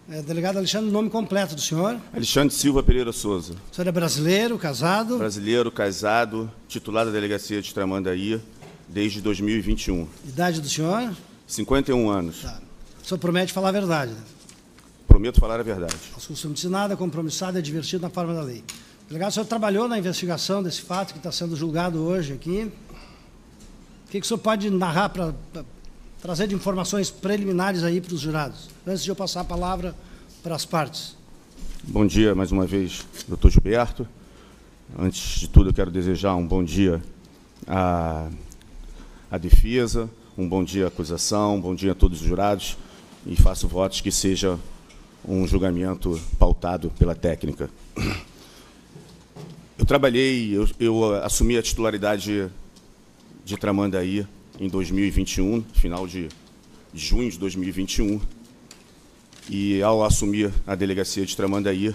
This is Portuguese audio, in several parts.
Delegado Alexandre, o nome completo do senhor? Alexandre Silva Pereira Souza. O senhor é brasileiro, casado? Brasileiro, casado, titular da Delegacia de Tramandaí desde 2021. Idade do senhor? 51 anos. Tá. O senhor promete falar a verdade? Prometo falar a verdade. Não costume dizer nada, compromissado e divertido na forma da lei. Delegado, o senhor trabalhou na investigação desse fato que está sendo julgado hoje aqui. O que o senhor pode narrar para trazer de informações preliminares aí para os jurados, antes de eu passar a palavra para as partes? Bom dia, mais uma vez, doutor Gilberto. Antes de tudo, eu quero desejar um bom dia à defesa, um bom dia à acusação, um bom dia a todos os jurados, e faço votos que seja um julgamento pautado pela técnica. Eu assumi a titularidade de Tramandaí em 2021, final de junho de 2021, e ao assumir a delegacia de Tramandaí,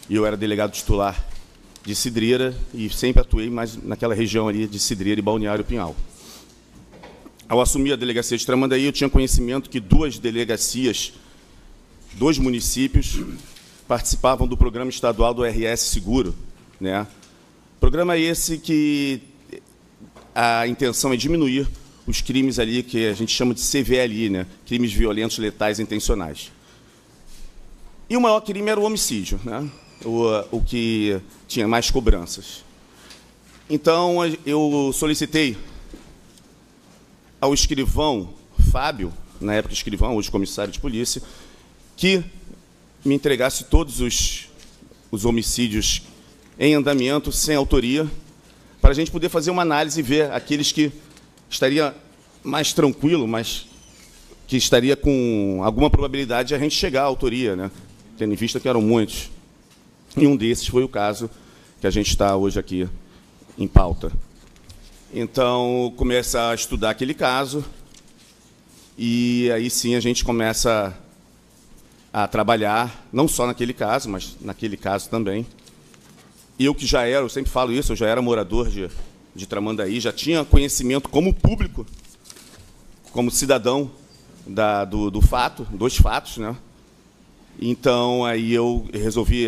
eu era delegado titular de Cidreira e sempre atuei mais naquela região ali de Cidreira e Balneário Pinhal. Ao assumir a delegacia de Tramandaí, eu tinha conhecimento que duas delegacias, dois municípios, participavam do programa estadual do RS Seguro, né? Programa esse que a intenção é diminuir os crimes ali que a gente chama de CVLI, né? Crimes violentos, letais e intencionais. E o maior crime era o homicídio, né? O que tinha mais cobranças. Então, eu solicitei ao escrivão Fábio, na época escrivão, hoje comissário de polícia, que me entregasse todos os homicídios em andamento, sem autoria, para a gente poder fazer uma análise e ver aqueles que estaria mais tranquilo, mas que estaria com alguma probabilidade de a gente chegar à autoria, né? Tendo em vista que eram muitos. E um desses foi o caso que a gente está hoje aqui em pauta. Então, começa a estudar aquele caso, e aí sim a gente começa a trabalhar, não só naquele caso, mas naquele caso também. E eu que já era, eu sempre falo isso, eu já era morador de Tramandaí, já tinha conhecimento como público, como cidadão do fato, dos fatos, né? Então, aí eu resolvi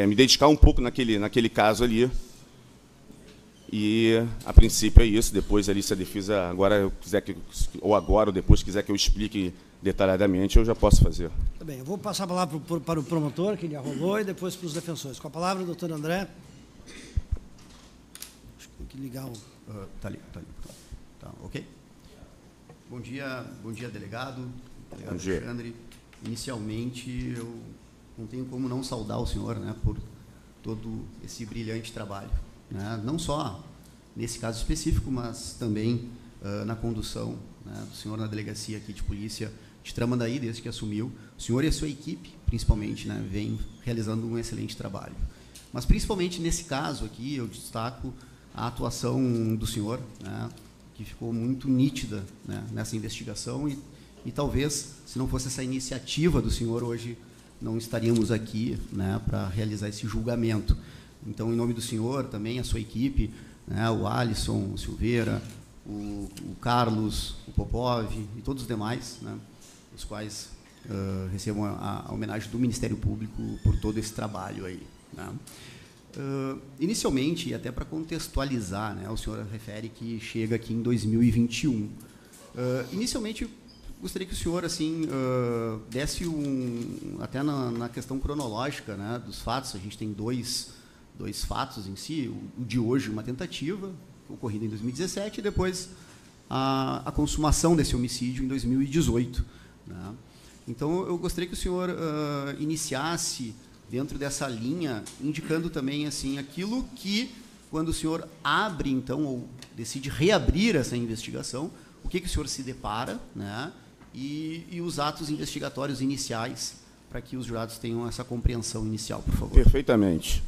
me dedicar um pouco naquele caso ali. E, a princípio, é isso. Depois, ali, se a defesa agora quiser ou depois quiser que eu explique detalhadamente, eu já posso fazer. Tá bem, eu vou passar a palavra para o promotor, que ele arrolou, e depois para os defensores. Com a palavra, doutor André. Acho que tem que ligar o... Tá ali. Tá, ok? Bom dia, delegado Alexandre. Inicialmente, eu não tenho como não saudar o senhor, né, por todo esse brilhante trabalho, né, não só nesse caso específico, mas também na condução, né, do senhor na delegacia aqui de polícia de Tramandaí, desde que assumiu. O senhor e a sua equipe, principalmente, né, vem realizando um excelente trabalho. Mas, principalmente nesse caso aqui, eu destaco a atuação do senhor, né, que ficou muito nítida, né, nessa investigação, e talvez, se não fosse essa iniciativa do senhor, hoje não estaríamos aqui, né, para realizar esse julgamento. Então, em nome do senhor, também a sua equipe, né, o Alisson, o Silveira, o Carlos, o Popov e todos os demais, né, os quais recebam a homenagem do Ministério Público por todo esse trabalho aí, né. Inicialmente, e até para contextualizar, né, o senhor refere que chega aqui em 2021. Inicialmente, gostaria que o senhor assim desse até na questão cronológica, né, dos fatos. A gente tem dois fatos em si. O de hoje, uma tentativa ocorrida em 2017, e depois a consumação desse homicídio em 2018. Né? Então, eu gostaria que o senhor iniciasse dentro dessa linha, indicando também assim aquilo que, quando o senhor abre, então, ou decide reabrir essa investigação, o que o senhor se depara, né? E os atos investigatórios iniciais, para que os jurados tenham essa compreensão inicial, por favor. Perfeitamente.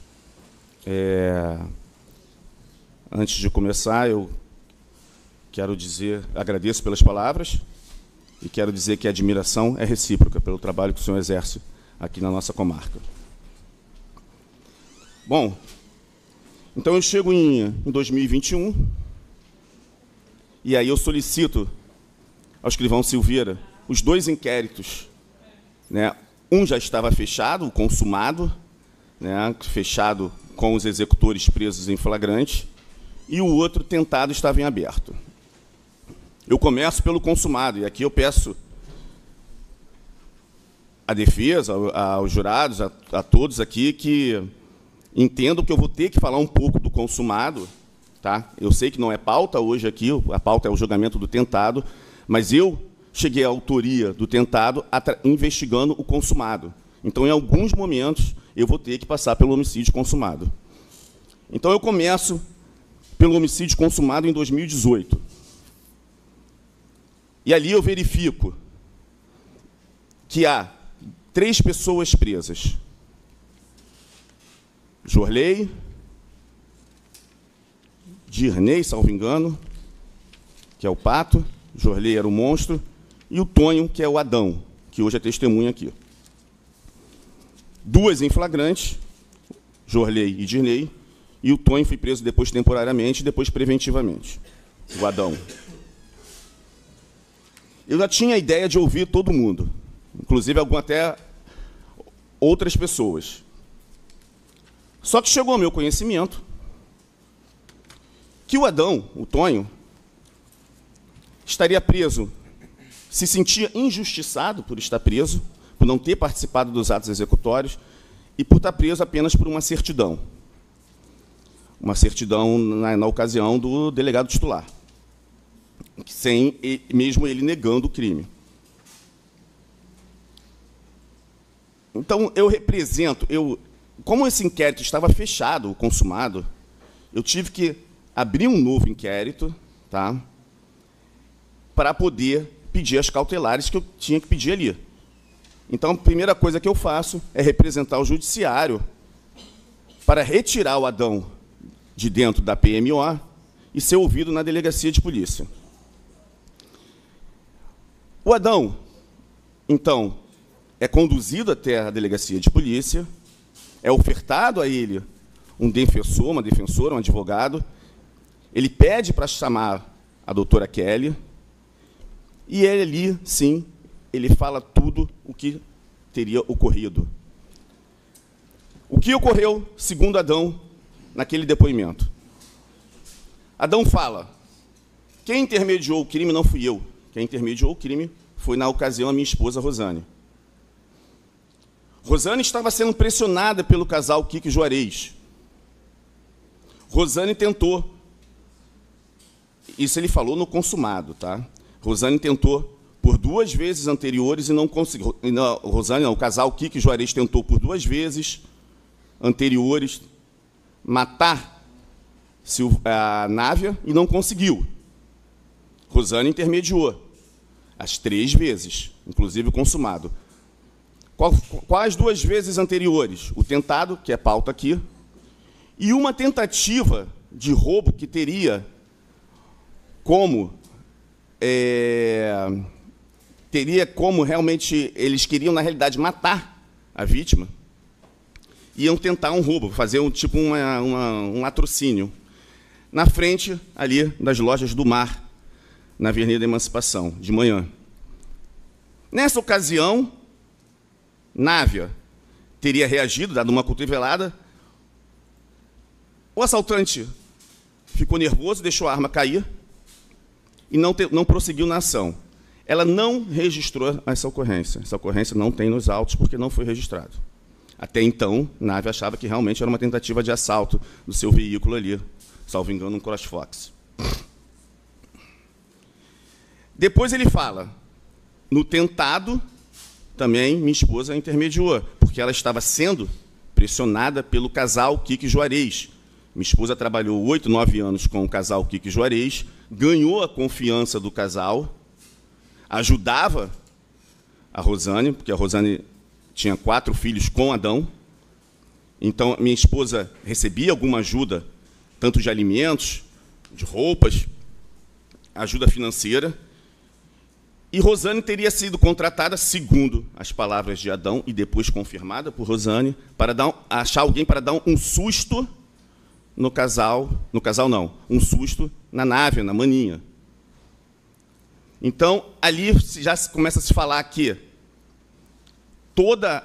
Antes de começar, eu quero agradeço pelas palavras, e quero dizer que a admiração é recíproca pelo trabalho que o senhor exerce aqui na nossa comarca. Bom, então eu chego em 2021, e aí eu solicito ao escrivão Silveira os dois inquéritos, né? Um já estava fechado, o consumado, né, fechado com os executores presos em flagrante, e o outro tentado estava em aberto. Eu começo pelo consumado, e aqui eu peço à defesa, aos jurados, a todos aqui, que entendam que eu vou ter que falar um pouco do consumado. Tá? Eu sei que não é pauta hoje aqui, a pauta é o julgamento do tentado, mas eu cheguei à autoria do tentado investigando o consumado. Então, em alguns momentos, eu vou ter que passar pelo homicídio consumado. Então, eu começo pelo homicídio consumado em 2018. E ali eu verifico que há 3 pessoas presas. Jorley, Dirney, salvo engano, que é o Pato, Jorley era o monstro, e o Tonho, que é o Adão, que hoje é testemunha aqui. 2 em flagrante, Jorley e Dirney, e o Tonho foi preso depois temporariamente e depois preventivamente, o Adão. Eu já tinha a ideia de ouvir todo mundo, inclusive até outras pessoas. Só que chegou ao meu conhecimento que o Adão, o Tonho, estaria preso, se sentia injustiçado por estar preso, por não ter participado dos atos executórios e por estar preso apenas por uma certidão. Uma certidão na ocasião do delegado titular, sem mesmo ele negando o crime. Então, eu represento, como esse inquérito estava fechado, o consumado, eu tive que abrir um novo inquérito, tá, para poder pedir as cautelares que eu tinha que pedir ali. Então, a primeira coisa que eu faço é representar o judiciário para retirar o Adão de dentro da PMO e ser ouvido na delegacia de polícia. O Adão, então, é conduzido até a delegacia de polícia, é ofertado a ele um defensor, uma defensora, um advogado, ele pede para chamar a doutora Kelly, e ele ali, sim, ele fala tudo o que teria ocorrido. O que ocorreu, segundo Adão, naquele depoimento? Adão fala: quem intermediou o crime não fui eu. Quem intermediou o crime foi, na ocasião, a minha esposa, Rosane. Rosane estava sendo pressionada pelo casal Kiko e Juarez. Rosane tentou, isso ele falou no consumado, tá? Rosane tentou por 2 vezes anteriores e não conseguiu. Rosane, não, o casal Kiko e Juarez tentou por 2 vezes anteriores matar a Návia e não conseguiu. Rosane intermediou as 3 vezes, inclusive o consumado. Quais 2 vezes anteriores? O tentado, que é pauta aqui, e uma tentativa de roubo que teria como realmente eles queriam, na realidade, matar a vítima, iam tentar um roubo, fazer um latrocínio, na frente ali das lojas do Mar, na Avenida Emancipação, de manhã. Nessa ocasião, Návia teria reagido, dado uma cotovelada. O assaltante ficou nervoso, deixou a arma cair e não prosseguiu na ação. Ela não registrou essa ocorrência. Essa ocorrência não tem nos autos porque não foi registrado. Até então, Návia achava que realmente era uma tentativa de assalto do seu veículo ali, salvo engano, um CrossFox. Depois ele fala: no tentado, também minha esposa intermediou, porque ela estava sendo pressionada pelo casal Kiko e Juarez. Minha esposa trabalhou 8, 9 anos com o casal Kiko e Juarez, ganhou a confiança do casal, ajudava a Rosane, porque a Rosane tinha 4 filhos com Adão. Então, minha esposa recebia alguma ajuda, tanto de alimentos, de roupas, ajuda financeira. E Rosane teria sido contratada, segundo as palavras de Adão, e depois confirmada por Rosane, para achar alguém para dar um susto no casal não, um susto na Návia, na Maninha. Então, ali já começa a se falar que toda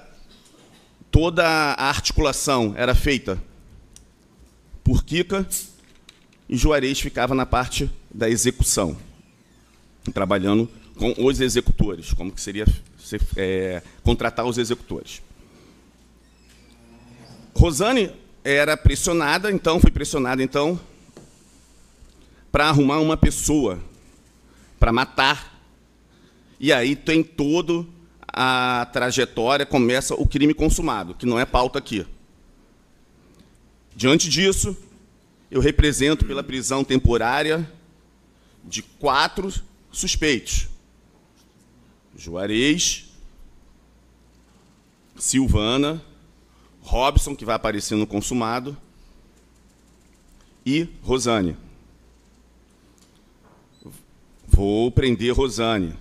a articulação era feita por Kika e Juarez ficava na parte da execução, trabalhando com os executores, como que seria contratar os executores. Rosane era pressionada, então, foi pressionada, então, para arrumar uma pessoa, para matar. E aí tem toda a trajetória, começa o crime consumado, que não é pauta aqui. Diante disso, eu represento pela prisão temporária de 4 suspeitos. Juarez, Silvana, Robson, que vai aparecer no consumado, e Rosane. Vou prender Rosane.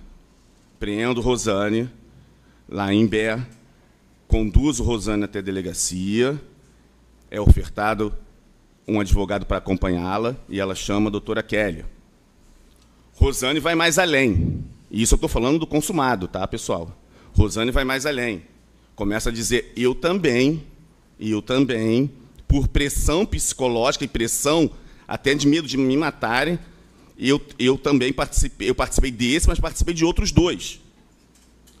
Prendo Rosane lá em Bé, conduzo Rosane até a delegacia, é ofertado um advogado para acompanhá-la, e ela chama a doutora Kelly. Rosane vai mais além. E isso eu estou falando do consumado, tá, pessoal? Rosane vai mais além. Começa a dizer, eu também, por pressão psicológica e pressão até de medo de me matarem, eu também participei. Eu participei desse, mas participei de outros 2.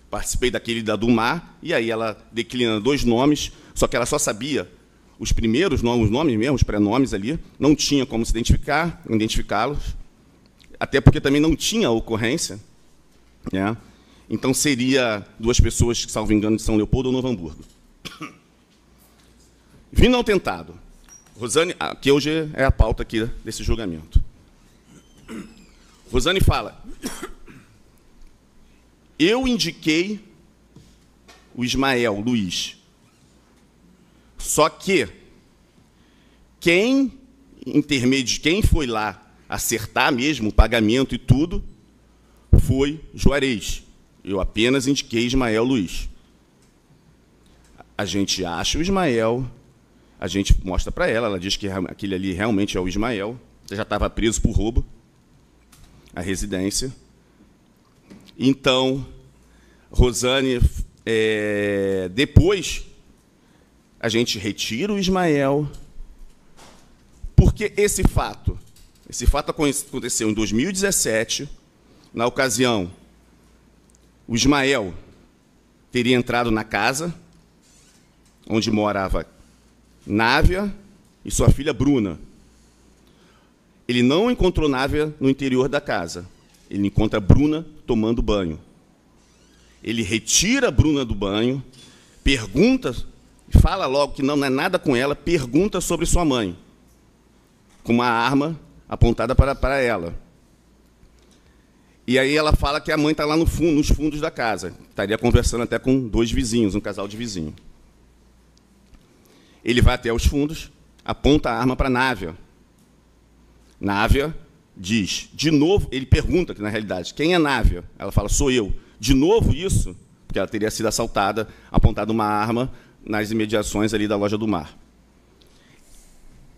Participei daquele da Dumar, e aí ela declina 2 nomes, só que ela só sabia os primeiros nomes, os nomes mesmo, os prenomes ali, não tinha como se identificá-los, até porque também não tinha ocorrência, né? Então seria 2 pessoas, salvo engano, de São Leopoldo ou Novo Hamburgo. Vindo ao tentado, Rosane, que hoje é a pauta aqui desse julgamento. Rosane fala, eu indiquei o Ismael Luiz, só que quem foi lá acertar mesmo o pagamento e tudo foi Juarez. Eu apenas indiquei Ismael Luiz. A gente acha o Ismael, a gente mostra para ela, ela diz que aquele ali realmente é o Ismael, já estava preso por roubo à residência. Então, Rosane, depois, a gente retira o Ismael, porque esse fato aconteceu em 2017, na ocasião, o Ismael teria entrado na casa, onde morava Návia e sua filha Bruna. Ele não encontrou Návia no interior da casa. Ele encontra Bruna tomando banho. Ele retira a Bruna do banho, pergunta, fala logo que não é nada com ela, pergunta sobre sua mãe, com uma arma apontada para ela. E aí ela fala que a mãe está lá no fundo, nos fundos da casa. Estaria conversando até com 2 vizinhos, um casal de vizinho. Ele vai até os fundos, aponta a arma para Návia. Návia diz, de novo, ele pergunta, que na realidade, quem é Návia? Ela fala, sou eu. De novo isso, porque ela teria sido assaltada, apontada uma arma nas imediações ali da Loja do Mar.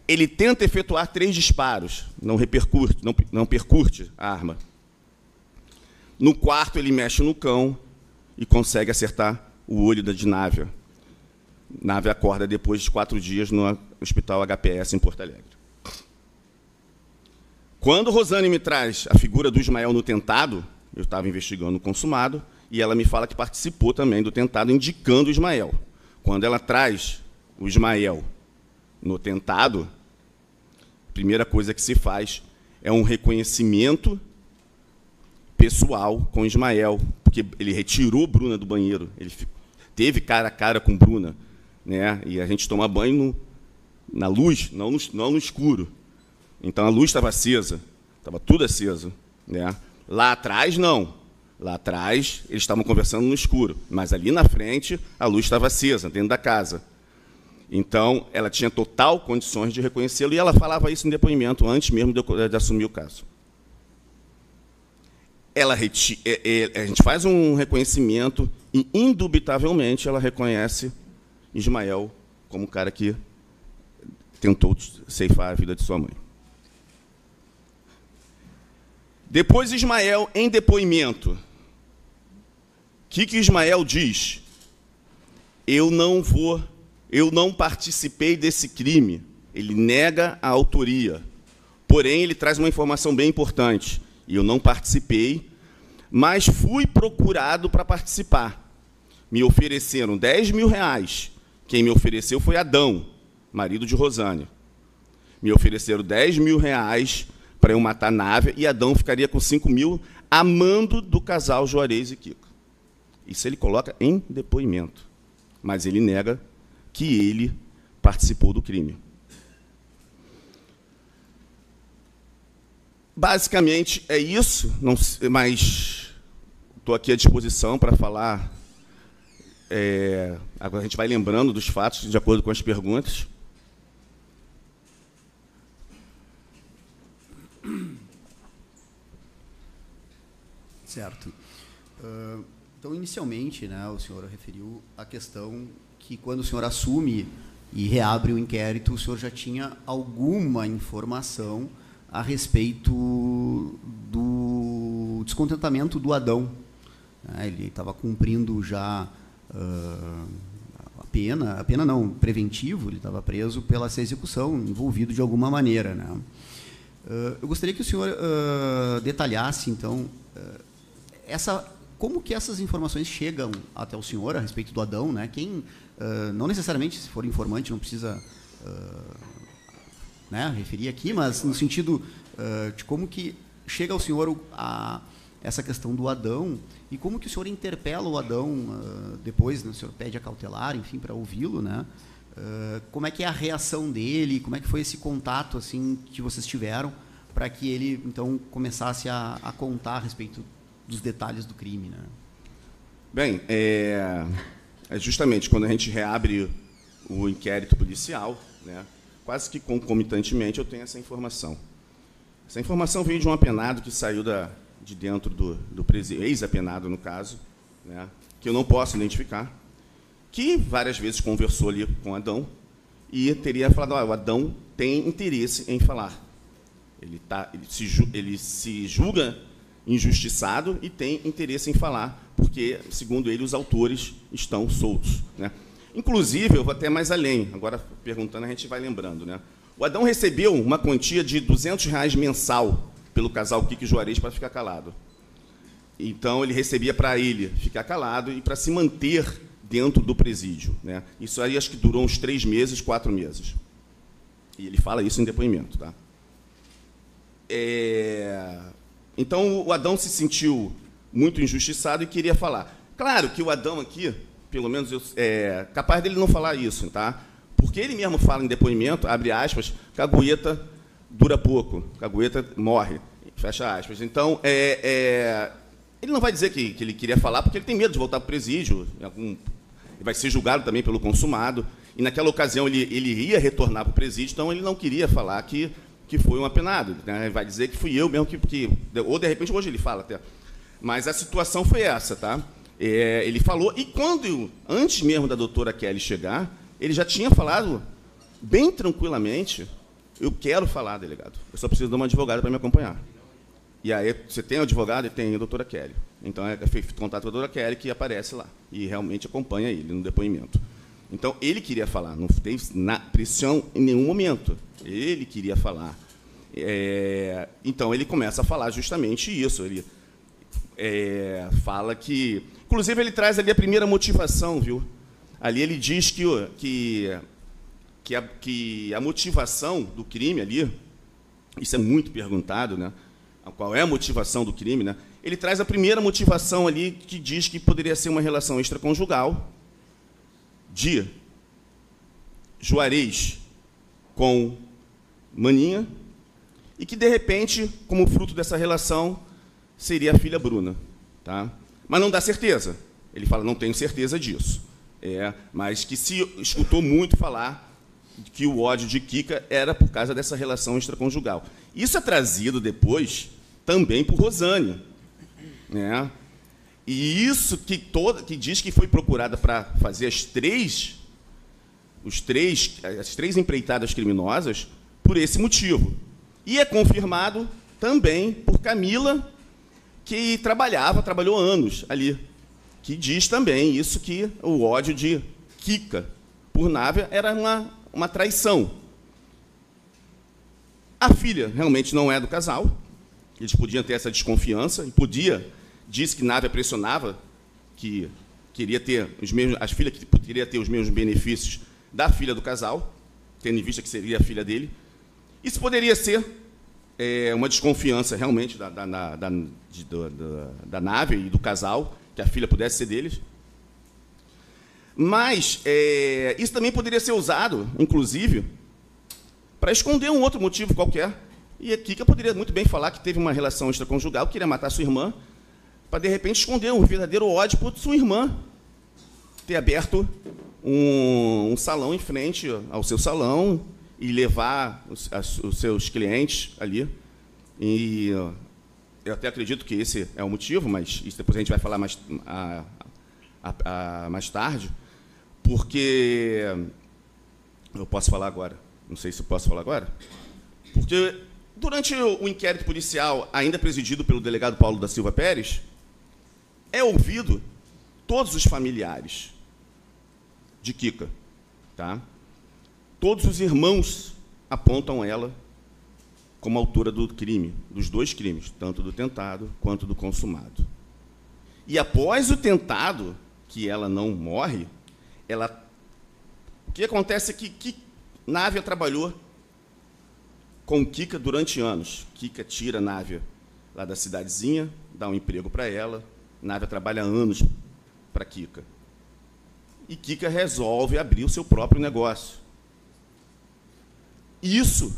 Ele tenta efetuar 3 disparos, não percute a arma. No 4º, ele mexe no cão e consegue acertar o olho de Návia. Návia acorda depois de 4 dias no Hospital HPS em Porto Alegre. Quando Rosane me traz a figura do Ismael no tentado, eu estava investigando o consumado, e ela me fala que participou também do tentado, indicando o Ismael. Quando ela traz o Ismael no tentado, a primeira coisa que se faz é um reconhecimento pessoal com Ismael, porque ele retirou Bruna do banheiro, ele teve cara a cara com Bruna, né? E a gente toma banho na luz, não no escuro. Então a luz estava acesa, estava tudo aceso, né? Lá atrás, não. Lá atrás, eles estavam conversando no escuro, mas ali na frente, a luz estava acesa, dentro da casa. Então, ela tinha total condições de reconhecê-lo, e ela falava isso em depoimento, antes mesmo de assumir o caso. A gente faz um reconhecimento, e, indubitavelmente, ela reconhece Ismael como o cara que tentou ceifar a vida de sua mãe. Depois, Ismael, em depoimento, o que Ismael diz? eu não participei desse crime. Ele nega a autoria. Porém, ele traz uma informação bem importante. Eu não participei, mas fui procurado para participar. Me ofereceram R$10.000. Quem me ofereceu foi Adão, marido de Rosane. Me ofereceram R$10.000 para eu matar Návia, e Adão ficaria com 5.000, a mando do casal Juarez e Kika. Isso ele coloca em depoimento. Mas ele nega que ele participou do crime. Basicamente é isso, mas estou aqui à disposição para falar. Agora a gente vai lembrando dos fatos, de acordo com as perguntas. Certo. Então, inicialmente, né, o senhor referiu a questão que, quando o senhor assume e reabre o inquérito, o senhor já tinha alguma informação a respeito do descontentamento do Adão. Ele estava cumprindo já a pena não, preventivo, ele estava preso pela essa execução, envolvido de alguma maneira, né? Eu gostaria que o senhor detalhasse, então, como que essas informações chegam até o senhor a respeito do Adão, né? Quem, não necessariamente, se for informante, não precisa referir aqui, mas no sentido de como que chega ao senhor essa questão do Adão e como que o senhor interpela o Adão depois, né? O senhor pede a cautelar, enfim, para ouvi-lo, né? Como é que é a reação dele, como é que foi esse contato assim que vocês tiveram para que ele então começasse a contar a respeito dos detalhes do crime, né? Bem, justamente quando a gente reabre o inquérito policial, né, quase que concomitantemente eu tenho essa informação. Essa informação veio de um apenado que saiu de dentro do presídio, ex-apenado no caso, né, que eu não posso identificar, que várias vezes conversou ali com Adão e teria falado: o Adão tem interesse em falar. Ele se julga injustiçado e tem interesse em falar, porque, segundo ele, os autores estão soltos, né? Inclusive, eu vou até mais além, agora perguntando, a gente vai lembrando, né? O Adão recebeu uma quantia de R$200 mensal pelo casal Kika e Juarez para ficar calado. Então, ele recebia para ele ficar calado e para se manter dentro do presídio, né? Isso aí acho que durou uns 3 meses, 4 meses. E ele fala isso em depoimento, tá? Então, o Adão se sentiu muito injustiçado e queria falar. Claro que o Adão aqui, pelo menos, capaz dele não falar isso, tá? Porque ele mesmo fala em depoimento, abre aspas, cagueta dura pouco, cagueta morre, fecha aspas. Então, ele não vai dizer que ele queria falar porque ele tem medo de voltar para o presídio, ele vai ser julgado também pelo consumado, e naquela ocasião ele ia retornar para o presídio, então ele não queria falar que foi um apenado, né? Vai dizer que fui eu mesmo ou de repente hoje ele fala até. Mas a situação foi essa, tá? Ele falou, e antes mesmo da doutora Kelly chegar, ele já tinha falado bem tranquilamente: eu quero falar, delegado, eu só preciso de uma advogada para me acompanhar. E aí, você tem o advogado e tem a doutora Kelly. Então, feito contato com a doutora Kelly, que aparece lá, e realmente acompanha ele no depoimento. Então, ele queria falar, não teve pressão em nenhum momento. Ele queria falar. Então, ele começa a falar justamente isso. Ele fala que... Inclusive, ele traz ali a primeira motivação, viu? Ali ele diz que a motivação do crime ali, isso é muito perguntado, né? Qual é a motivação do crime, né? Ele traz a primeira motivação ali, que diz que poderia ser uma relação extraconjugal de Juarez com Maninha, e que, de repente, como fruto dessa relação, seria a filha Bruna, tá? Mas não dá certeza. Ele fala: não tenho certeza disso. Mas que se escutou muito falar que o ódio de Kika era por causa dessa relação extraconjugal. Isso é trazido depois também por Rosane, né? E isso que diz que foi procurada para fazer as três empreitadas criminosas por esse motivo. E é confirmado também por Camila, que trabalhou anos ali, que diz também isso, que o ódio Kika por Návia era uma traição. A filha realmente não é do casal, eles podiam ter essa desconfiança, e disse que Návia pressionava, que queria ter as filhas que poderia ter os mesmos benefícios da filha do casal, tendo em vista que seria a filha dele. Isso poderia ser uma desconfiança realmente da Návia e do casal, que a filha pudesse ser deles. Mas isso também poderia ser usado, inclusive, para esconder um outro motivo qualquer. E a Kika poderia muito bem falar que teve uma relação extraconjugal, queria matar sua irmã, para, de repente, esconder um verdadeiro ódio por sua irmã ter aberto um salão em frente ao seu salão e levar os seus clientes ali. E eu até acredito que esse é o motivo, mas isso depois a gente vai falar mais tarde, porque... Eu posso falar agora. Não sei se eu posso falar agora. Porque, durante o inquérito policial, ainda presidido pelo delegado Paulo da Silva Pérez, é ouvido todos os familiares de Kika. Tá? Todos os irmãos apontam ela como autora do crime, dos dois crimes, tanto do tentado quanto do consumado. E após o tentado, que ela não morre, o que acontece é que Návia trabalhou com Kika durante anos. Kika tira Návia lá da cidadezinha, dá um emprego para ela. Návia trabalha anos para Kika. E Kika resolve abrir o seu próprio negócio. Isso,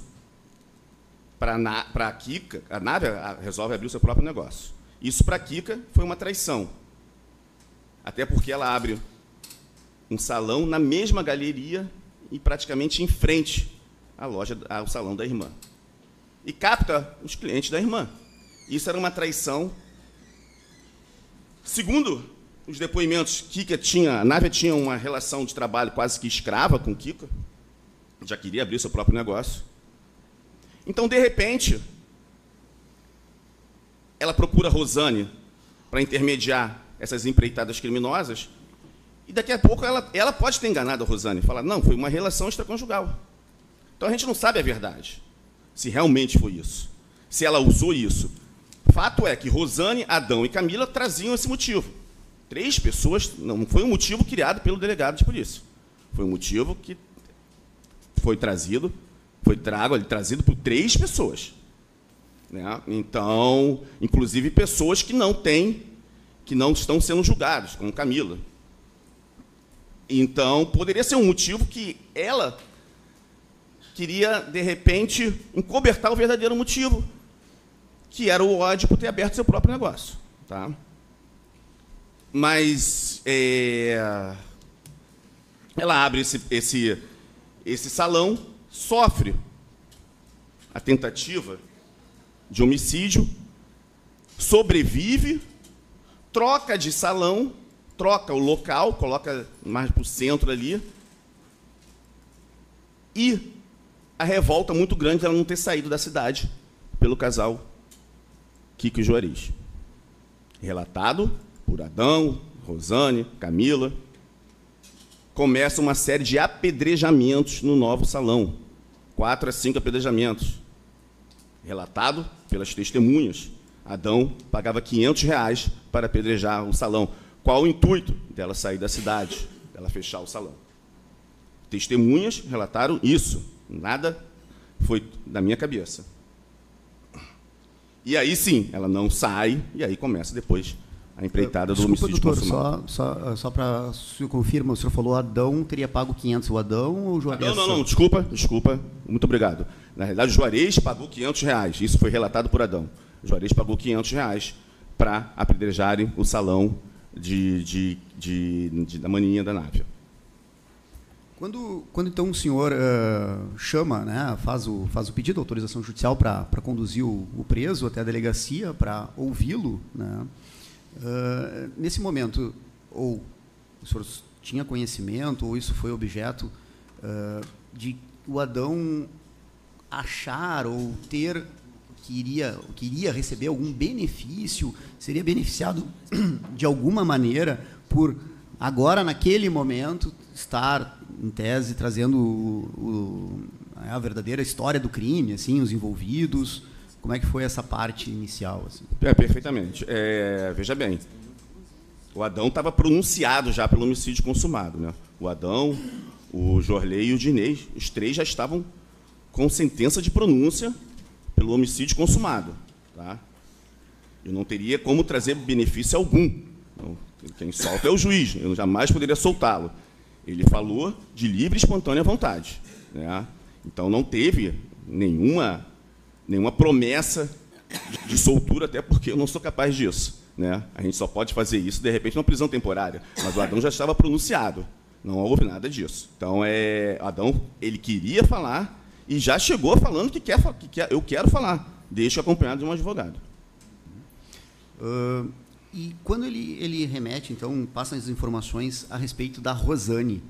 para Kika, a Návia resolve abrir o seu próprio negócio. Isso, para Kika, foi uma traição. Até porque ela abre um salão na mesma galeria e praticamente em frente à loja, ao salão da irmã. E capta os clientes da irmã. Isso era uma traição. Segundo os depoimentos, a Návia tinha uma relação de trabalho quase que escrava com Kika, já queria abrir seu próprio negócio. Então, de repente, ela procura Rosane para intermediar essas empreitadas criminosas, e daqui a pouco ela pode ter enganado a Rosane, falar, não, foi uma relação extraconjugal. Então, a gente não sabe a verdade, se realmente foi isso, se ela usou isso. Fato é que Rosane, Adão e Camila traziam esse motivo. 3 pessoas, não foi um motivo criado pelo delegado de polícia. Foi um motivo que foi trazido por 3 pessoas. Né? Então, inclusive pessoas que não estão sendo julgadas, como Camila. Então, poderia ser um motivo que ela queria, de repente, encobertar o verdadeiro motivo, que era o ódio por ter aberto seu próprio negócio. Tá? Mas ela abre esse salão, sofre a tentativa de homicídio, sobrevive, troca de salão, troca o local, coloca mais para o centro ali, e a revolta muito grande dela não ter saído da cidade pelo casal Kika e Juarez. Relatado por Adão, Rosane, Camila. Começa uma série de apedrejamentos no novo salão. 4 a 5 apedrejamentos. Relatado pelas testemunhas. Adão pagava R$500 para apedrejar o salão. Qual o intuito dela sair da cidade, dela fechar o salão? Testemunhas relataram isso. Nada foi da minha cabeça. E aí, sim, ela não sai, e aí começa depois a empreitada do homicídio consumado. Só para o senhor confirma, o senhor falou Adão teria pago 500, o Adão ou o Juarez? Não, desculpa, muito obrigado. Na realidade, o Juarez pagou R$500, isso foi relatado por Adão. O Juarez pagou R$500 para apedrejarem o salão da maninha da Návia. Quando então o senhor chama, né, faz o pedido de autorização judicial para conduzir o preso até a delegacia para ouvi-lo, né, nesse momento, ou o senhor tinha conhecimento, ou isso foi objeto de o Adão achar ou ter que iria receber algum benefício, seria beneficiado de alguma maneira por agora, naquele momento, estar, em tese, trazendo a verdadeira história do crime, assim, os envolvidos? Como é que foi essa parte inicial? Assim? Perfeitamente. Veja bem, o Adão estava pronunciado já pelo homicídio consumado, né? O Adão, o Jorley e o Dinei, os três já estavam com sentença de pronúncia pelo homicídio consumado. Tá? Eu não teria como trazer benefício algum. Não, quem solta é o juiz, eu jamais poderia soltá-lo. Ele falou de livre e espontânea vontade. Né? Então, não teve nenhuma promessa de soltura, até porque eu não sou capaz disso. Né? A gente só pode fazer isso, de repente, numa prisão temporária. Mas o Adão já estava pronunciado. Não houve nada disso. Então, Adão, ele queria falar e já chegou falando que eu quero falar, deixa acompanhado de um advogado. E quando ele remete, então, passa as informações a respeito da Rosane.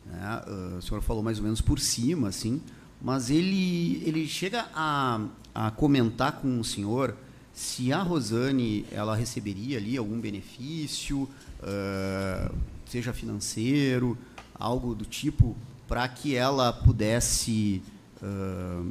Né? O senhor falou mais ou menos por cima, assim, mas ele chega a comentar com o senhor se a Rosane ela receberia ali algum benefício, seja financeiro, algo do tipo, para que ela pudesse...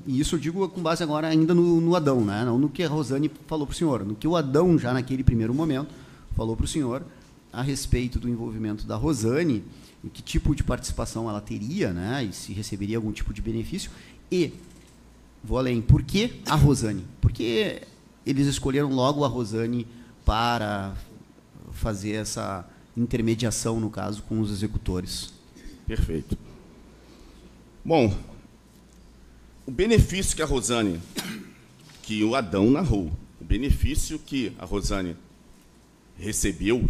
e isso eu digo com base agora ainda no Adão, né? Não no que a Rosane falou para o senhor, no que o Adão, já naquele primeiro momento, falou para o senhor a respeito do envolvimento da Rosane, e que tipo de participação ela teria, né? E se receberia algum tipo de benefício. E, vou além, por que a Rosane? Por que eles escolheram logo a Rosane para fazer essa intermediação, no caso, com os executores? Perfeito. Bom, o benefício que a Rosane, que o Adão narrou, o benefício que a Rosane recebeu,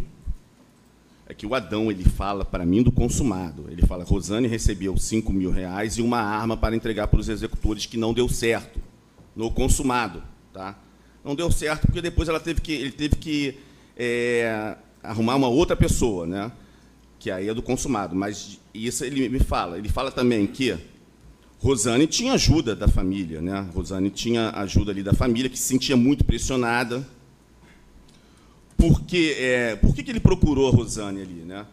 é que o Adão ele fala para mim do consumado. Ele fala, Rosane recebeu R$5.000 e uma arma para entregar para os executores, que não deu certo no consumado. Tá? Não deu certo porque depois ele teve que arrumar uma outra pessoa, né? Que aí é do consumado. Mas isso ele me fala. Ele fala também que Rosane tinha ajuda da família, né? Rosane tinha ajuda ali da família, que se sentia muito pressionada. Por que ele procurou a Rosane ali, né?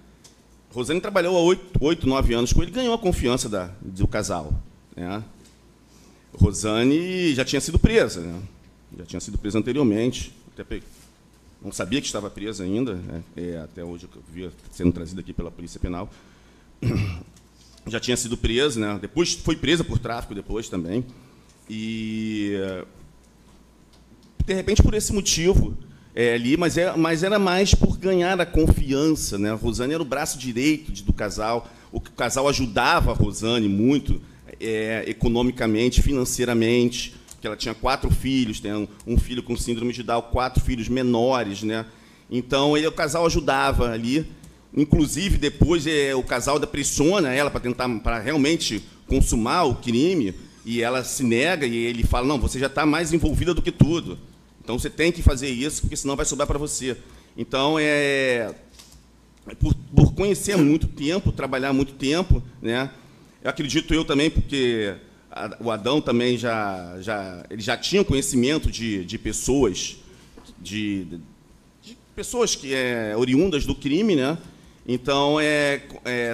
Rosane trabalhou há 8, 9 anos com ele, ganhou a confiança do casal, né? Rosane já tinha sido presa, né? Já tinha sido presa anteriormente, não sabia que estava presa ainda, né? Até hoje eu via sendo trazida aqui pela Polícia Penal. Já tinha sido presa, né? Depois foi presa por tráfico depois também. E, de repente, por esse motivo ali, mas era mais por ganhar a confiança, né? A Rosane era o braço direito do casal. O casal ajudava a Rosane muito economicamente, financeiramente, porque ela tinha 4 filhos, tem um filho com síndrome de Down, 4 filhos menores, né? Então o casal ajudava ali. Inclusive, depois o casal pressiona ela para realmente consumar o crime, e ela se nega, e ele fala, não, você já está mais envolvida do que tudo, então você tem que fazer isso, porque senão vai sobrar para você. Então, por conhecer há muito tempo, trabalhar há muito tempo, né, eu acredito eu também, porque o Adão também ele já tinha conhecimento de pessoas, de pessoas que oriundas do crime, né? Então,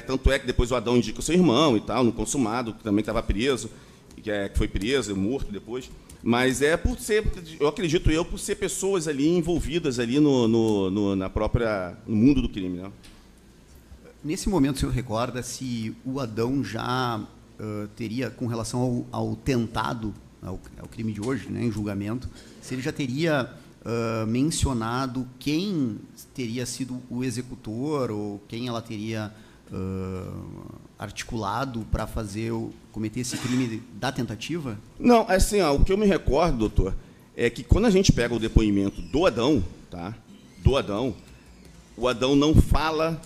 tanto é que depois o Adão indica o seu irmão e tal, no consumado, que também estava preso, que foi preso, morto depois. Mas por ser, eu acredito por ser pessoas ali envolvidas ali no mundo do crime. Né? Nesse momento, o senhor recorda se o Adão já teria, com relação ao tentado, ao crime de hoje, né, em julgamento, se ele já teria mencionado quem teria sido o executor ou quem ela teria articulado para cometer esse crime da tentativa? Não, assim, o que eu me recordo, doutor, é que quando a gente pega o depoimento do Adão, tá? O Adão não fala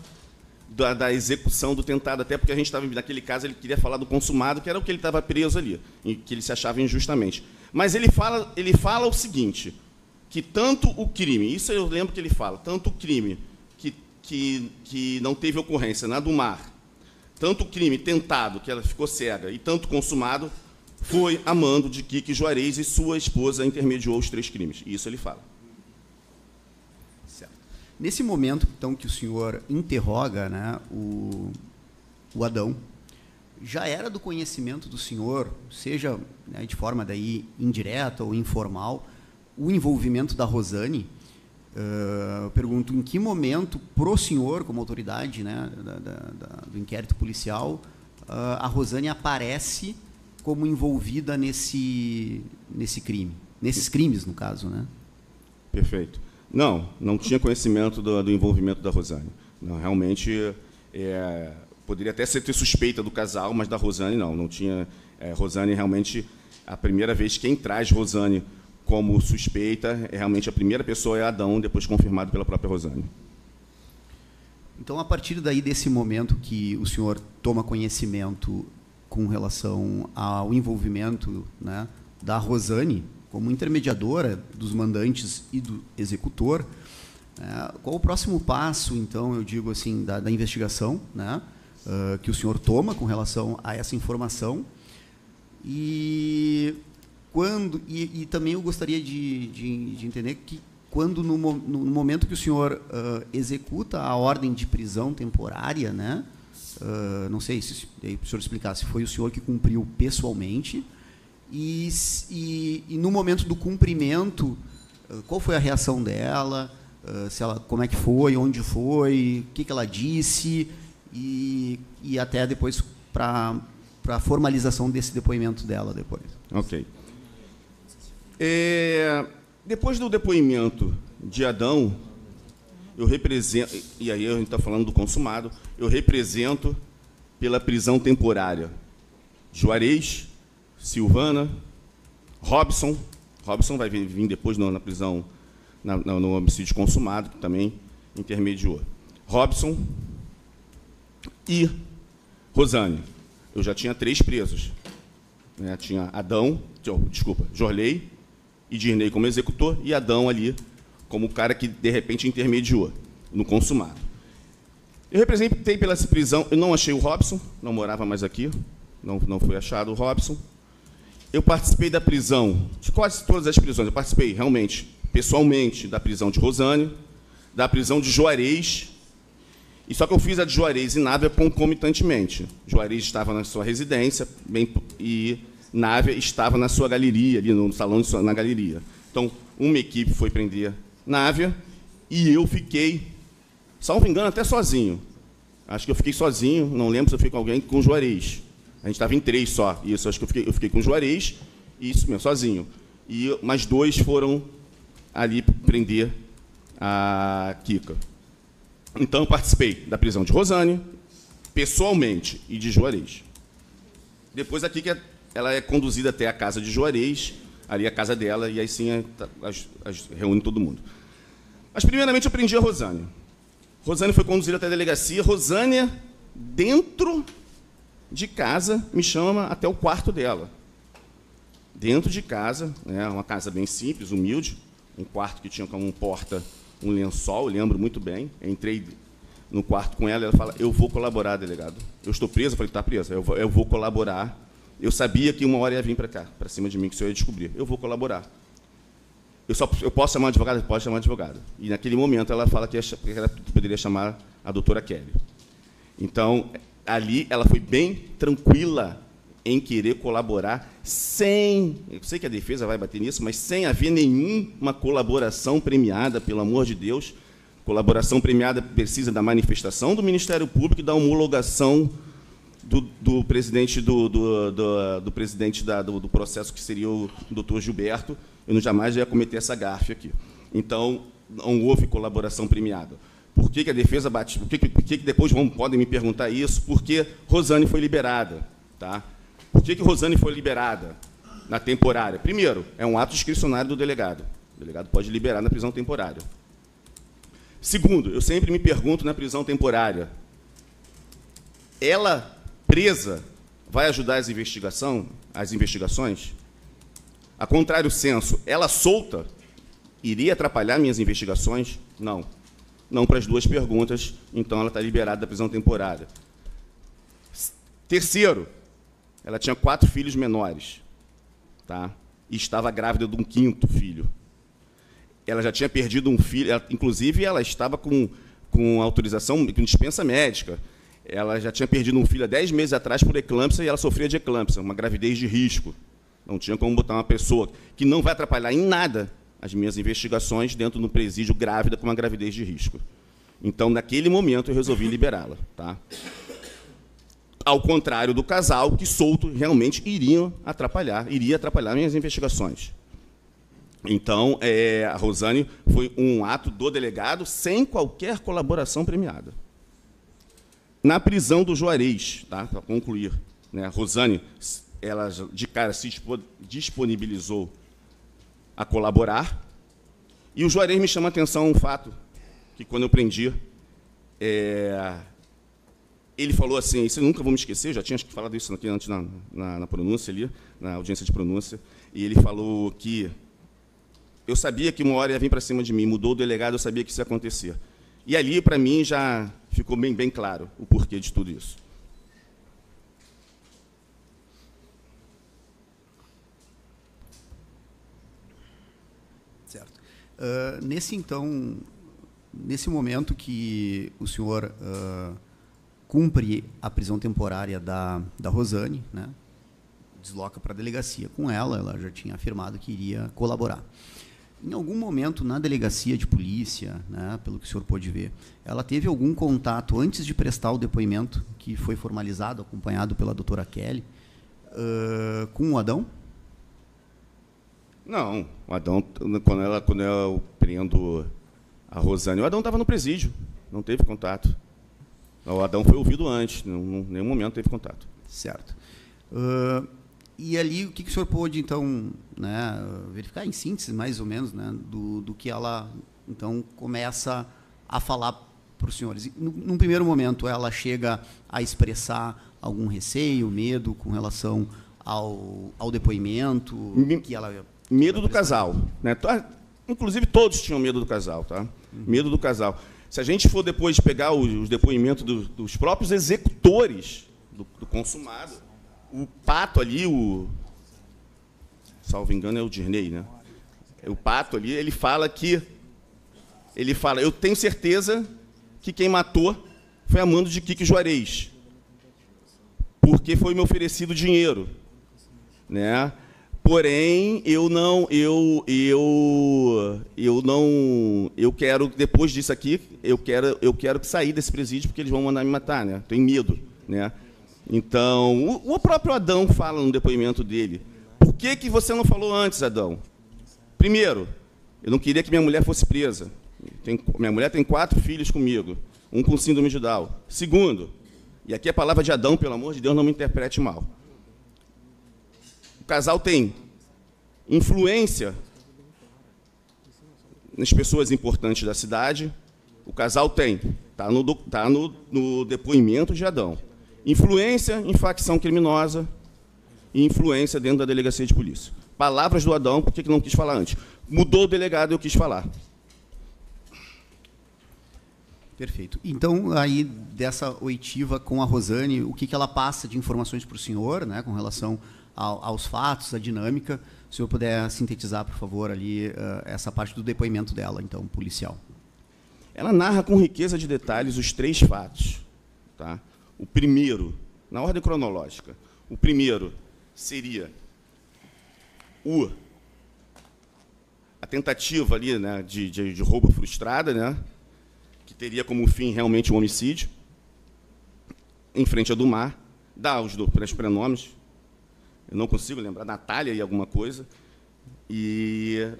da execução do tentado, até porque a gente estava, naquele caso, ele queria falar do consumado, que era o que ele estava preso ali, que ele se achava injustamente. Mas ele fala o seguinte, que tanto o crime, isso eu lembro que ele fala, tanto o crime que não teve ocorrência na do Mar, tanto o crime tentado, que ela ficou cega, e tanto consumado, foi a mando de Kiki Juarez e sua esposa intermediou os 3 crimes. Isso ele fala. Certo. Nesse momento, então, que o senhor interroga, né, o o Adão, já era do conhecimento do senhor, seja, né, de forma daí indireta ou informal, o envolvimento da Rosane? Eu pergunto, em que momento, pro senhor, como autoridade, né, do inquérito policial, a Rosane aparece como envolvida nesse crime? Nesses crimes, no caso, né? Perfeito. Não tinha conhecimento do envolvimento da Rosane. Não, realmente, poderia até ter suspeita do casal, mas da Rosane não tinha. Rosane, realmente, a primeira vez, quem traz Rosane como suspeita, realmente a primeira pessoa é Adão, depois confirmado pela própria Rosane. Então, a partir daí, desse momento que o senhor toma conhecimento com relação ao envolvimento, né, da Rosane, como intermediadora dos mandantes e do executor, qual o próximo passo, então, eu digo assim, da investigação, né, que o senhor toma com relação a essa informação? E também eu gostaria de entender que, quando no momento que o senhor executa a ordem de prisão temporária, né, não sei se o senhor explicar se foi o senhor que cumpriu pessoalmente, e no momento do cumprimento, qual foi a reação dela, como é que foi, onde foi, o que ela disse, e até depois para a formalização desse depoimento dela depois. Ok. Depois do depoimento de Adão, eu represento, e aí a gente está falando do consumado, eu represento pela prisão temporária Juarez, Silvana, Robson vai vir depois na prisão, no homicídio consumado, que também intermediou. Robson e Rosane. Eu já tinha 3 presos. Né? Tinha Jorley e Dirney como executor, e Adão ali como o cara que, de repente, intermediou no consumado. Eu representei pela prisão, eu não achei o Robson, não morava mais aqui, não foi achado o Robson. Eu participei da prisão, de quase todas as prisões, eu participei realmente, pessoalmente, da prisão de Rosane, da prisão de Juarez, e só que eu fiz a de Juarez e Návia concomitantemente. Juarez estava na sua residência e Návia estava na sua galeria, ali no salão, na galeria. Então, uma equipe foi prender Návia e eu fiquei, salvo engano, até sozinho. Acho que eu fiquei sozinho, não lembro se eu fiquei com alguém, com Juarez. A gente estava em 3 só, isso, acho que eu fiquei com Juarez, isso mesmo, sozinho. E mais 2 foram ali prender a Kika. Então, eu participei da prisão de Rosane, pessoalmente, e de Juarez. Depois, a Kika, ela é conduzida até a casa de Juarez, ali a casa dela, e aí sim reúne todo mundo. Mas, primeiramente, eu prendi a Rosane. Rosane foi conduzida até a delegacia. Rosane, dentro de casa, me chama até o quarto dela. Dentro de casa, né, uma casa bem simples, humilde, um quarto que tinha como porta um lençol, eu lembro muito bem. Eu entrei no quarto com ela e ela fala, eu vou colaborar, delegado. Eu estou presa? Eu falei, está presa? Eu vou colaborar. Eu sabia que uma hora ia vir para cá, para cima de mim, que o senhor ia descobrir. Eu vou colaborar. Eu posso chamar a advogada? Pode chamar a advogada. E, naquele momento, ela fala que ela poderia chamar a doutora Kelly. Então, ali, ela foi bem tranquila em querer colaborar, sem... Eu sei que a defesa vai bater nisso, mas sem haver nenhuma colaboração premiada, pelo amor de Deus. Colaboração premiada precisa da manifestação do Ministério Público e da homologação do presidente do presidente do processo, que seria o doutor Gilberto. Eu jamais ia cometer essa gafe aqui. Então, não houve colaboração premiada. Por que a defesa bate? Por que depois podem me perguntar isso? Porque Rosane foi liberada. Tá? Por que Rosane foi liberada na temporária? Primeiro, é um ato discricionário do delegado. O delegado pode liberar na prisão temporária. Segundo, eu sempre me pergunto na prisão temporária, ela, presa, vai ajudar as investigações? A contrário senso, ela solta iria atrapalhar minhas investigações? Não. Não para as 2 perguntas, então ela está liberada da prisão temporária. Terceiro, ela tinha 4 filhos menores, tá? E estava grávida de um 5º filho. Ela já tinha perdido um filho, inclusive ela estava com autorização, com dispensa médica. ela já tinha perdido um filho há 10 meses atrás por eclâmpsia e ela sofria de eclâmpsia, uma gravidez de risco. Não tinha como botar uma pessoa que não vai atrapalhar em nada as minhas investigações dentro de um presídio grávida com uma gravidez de risco. Então, naquele momento, eu resolvi liberá-la. Tá? Ao contrário do casal, que solto realmente iria atrapalhar minhas investigações. Então, a Rosane foi um ato do delegado sem qualquer colaboração premiada. Na prisão do Juarez, tá? Para concluir, né? A Rosane, ela de cara se disponibilizou a colaborar, e o Juarez me chama a atenção um fato, que quando eu prendi, ele falou assim, isso eu nunca vou me esquecer, eu já tinha falado isso aqui antes na pronúncia ali, na audiência de pronúncia, e ele falou que eu sabia que uma hora ia vir para cima de mim, mudou o delegado, eu sabia que isso ia acontecer. E ali, para mim, já ficou bem claro o porquê de tudo isso. Certo. Nesse momento que o senhor cumpre a prisão temporária da Rosane, né, desloca para a delegacia com ela já tinha afirmado que iria colaborar. Em algum momento, na delegacia de polícia, né, pelo que o senhor pôde ver, ela teve algum contato, antes de prestar o depoimento, que foi formalizado, acompanhado pela doutora Kelly, com o Adão? Não, o Adão, quando eu prendo a Rosane, o Adão estava no presídio, não teve contato. O Adão foi ouvido antes, em nenhum momento teve contato. Certo. E ali, o que o senhor pôde, então, né, verificar, em síntese, mais ou menos, né, do que ela, então, começa a falar para os senhores? Num primeiro momento, ela chega a expressar algum receio, medo com relação ao depoimento? Que ela medo do casal. Né? Inclusive, todos tinham medo do casal. Tá? Medo do casal. Se a gente for depois pegar os depoimentos dos próprios executores do consumado, o Pato ali, salvo engano, é o Dirney, né? O Pato ali, ele fala, eu tenho certeza que quem matou foi a mando de Kiki Juarez, porque foi me oferecido dinheiro, né? Porém, eu quero, depois disso aqui, eu quero sair desse presídio porque eles vão mandar me matar, né? Tenho medo, né? Então, o próprio Adão fala no depoimento dele. Por que você não falou antes, Adão? Primeiro, eu não queria que minha mulher fosse presa. Minha mulher tem 4 filhos comigo, um com síndrome de Down. Segundo, e aqui a palavra de Adão, pelo amor de Deus, não me interprete mal. O casal tem influência nas pessoas importantes da cidade. O casal tem, está no depoimento de Adão. Influência em facção criminosa e influência dentro da delegacia de polícia. Palavras do Adão, por que não quis falar antes? Mudou o delegado e eu quis falar. Perfeito. Então, aí, dessa oitiva com a Rosane, o que ela passa de informações para o senhor, né, com relação aos fatos, a dinâmica? Se o senhor puder sintetizar, por favor, ali essa parte do depoimento dela, então, policial. Ela narra com riqueza de detalhes os 3 fatos. Tá? O primeiro, na ordem cronológica, o primeiro seria a tentativa ali, né, de roubo frustrada, né, que teria como fim realmente um homicídio, em frente a Dumar, dá os 2 prenomes, eu não consigo lembrar, Natália e alguma coisa,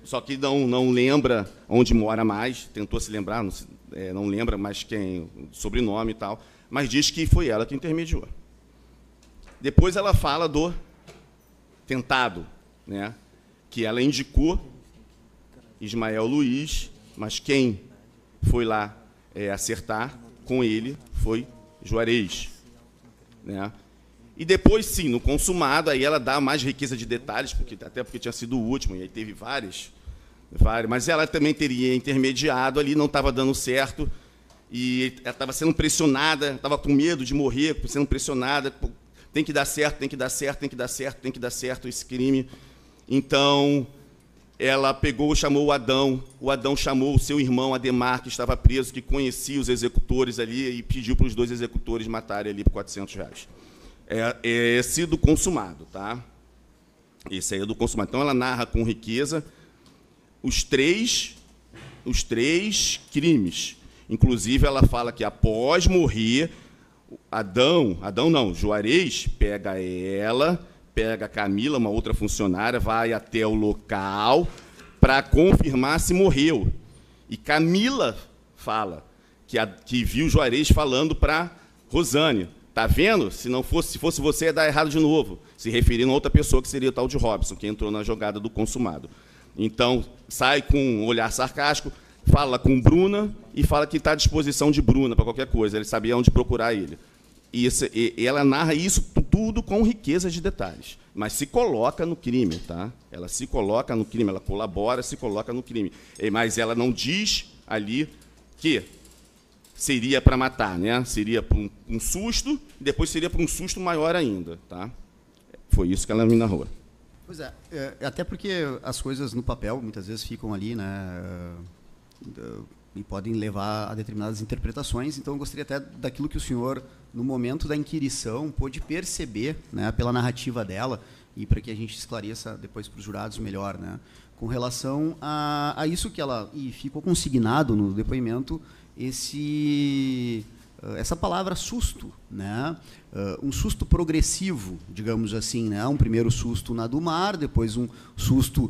só que não lembra onde mora mais, tentou se lembrar, não lembra mais quem, sobrenome e tal, mas diz que foi ela que intermediou. Depois ela fala do tentado, né, que ela indicou Ismael Luiz, mas quem foi lá acertar com ele foi Juarez. Né? E depois, sim, no consumado, aí ela dá mais riqueza de detalhes, até porque tinha sido o último, e aí teve vários, mas ela também teria intermediado ali, não estava dando certo, e ela estava sendo pressionada, estava com medo de morrer, sendo pressionada, tem que dar certo, tem que dar certo, tem que dar certo, tem que dar certo esse crime. Então, ela pegou, chamou o Adão chamou o seu irmão Ademar, que estava preso, que conhecia os executores ali, e pediu para os 2 executores matarem ali por R$400. Esse do consumado, tá? Esse aí é do consumado. Então, ela narra com riqueza os três crimes. Inclusive, ela fala que, após morrer, Juarez pega ela, pega a Camila, uma outra funcionária, vai até o local para confirmar se morreu. E Camila fala que viu Juarez falando para Rosane: tá vendo? Se fosse você, ia dar errado de novo. Se referindo a outra pessoa, que seria o tal de Robson, que entrou na jogada do consumado. Então, sai com um olhar sarcástico, fala com Bruna e fala que está à disposição de Bruna para qualquer coisa. Ele sabia onde procurar ele. E ela narra isso tudo com riqueza de detalhes, mas se coloca no crime, tá? Ela se coloca no crime, ela colabora, se coloca no crime. Mas ela não diz ali que seria para matar, né? Seria para um susto, e depois seria para um susto maior ainda, tá? Foi isso que ela me narrou. Pois é, até porque as coisas no papel muitas vezes ficam ali, né? E podem levar a determinadas interpretações. Então, eu gostaria até daquilo que o senhor, no momento da inquirição, pôde perceber, né, pela narrativa dela, e para que a gente esclareça depois para os jurados melhor, né, com relação a isso que ela... E ficou consignado no depoimento essa palavra susto, né, um susto progressivo, digamos assim, né, um primeiro susto na do mar, depois um susto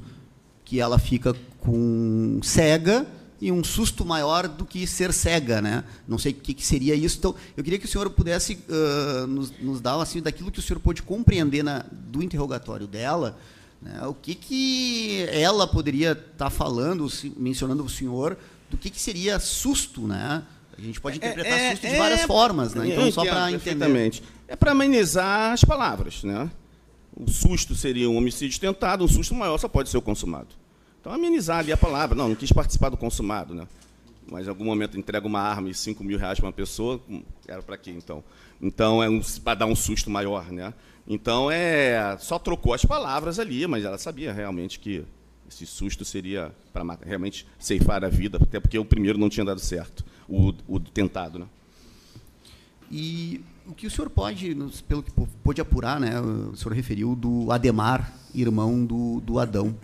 que ela fica com cega, e um susto maior do que ser cega, né? Não sei o que seria isso. Então, eu queria que o senhor pudesse nos dar, assim, daquilo que o senhor pôde compreender do interrogatório dela, né? O que ela poderia estar falando, mencionando o senhor, do que seria susto, né? A gente pode interpretar susto de várias formas, né? Então, só para entender. É para amenizar as palavras, né? O susto seria um homicídio tentado, um susto maior só pode ser o consumado. Então, amenizar ali a palavra. Não quis participar do consumado, né? Mas, em algum momento, entrega uma arma e R$5.000 para uma pessoa, era para quê, então? Então, para dar um susto maior, né? Então, só trocou as palavras ali, mas ela sabia realmente que esse susto seria para realmente ceifar a vida, até porque o primeiro não tinha dado certo, o tentado, né? E o que o senhor pode, pelo que pôde apurar, né? O senhor referiu do Ademar, irmão do Adão.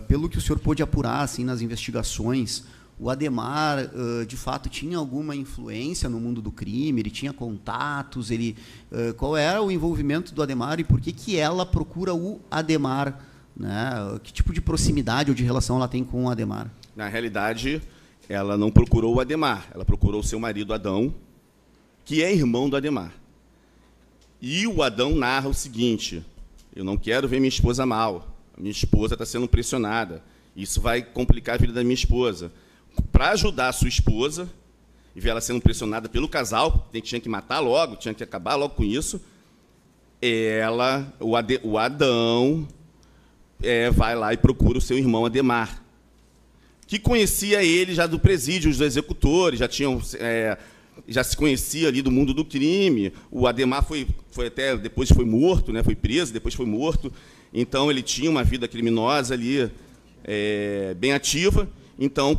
Pelo que o senhor pôde apurar, assim, nas investigações, o Ademar, de fato, tinha alguma influência no mundo do crime? Ele tinha contatos? Qual era o envolvimento do Ademar e por que ela procura o Ademar, né? Que tipo de proximidade ou de relação ela tem com o Ademar? Na realidade, ela não procurou o Ademar, ela procurou o seu marido Adão, que é irmão do Ademar. E o Adão narra o seguinte: eu não quero ver minha esposa mal. A minha esposa está sendo pressionada. Isso vai complicar a vida da minha esposa. Para ajudar a sua esposa, e ver ela sendo pressionada pelo casal, tinha que matar logo, tinha que acabar logo com isso, o Adão, vai lá e procura o seu irmão Ademar, que conhecia ele já do presídio, os executores, já se conhecia ali do mundo do crime. O Ademar foi até depois foi morto, né? Foi preso, depois foi morto. Então, ele tinha uma vida criminosa ali, bem ativa. Então,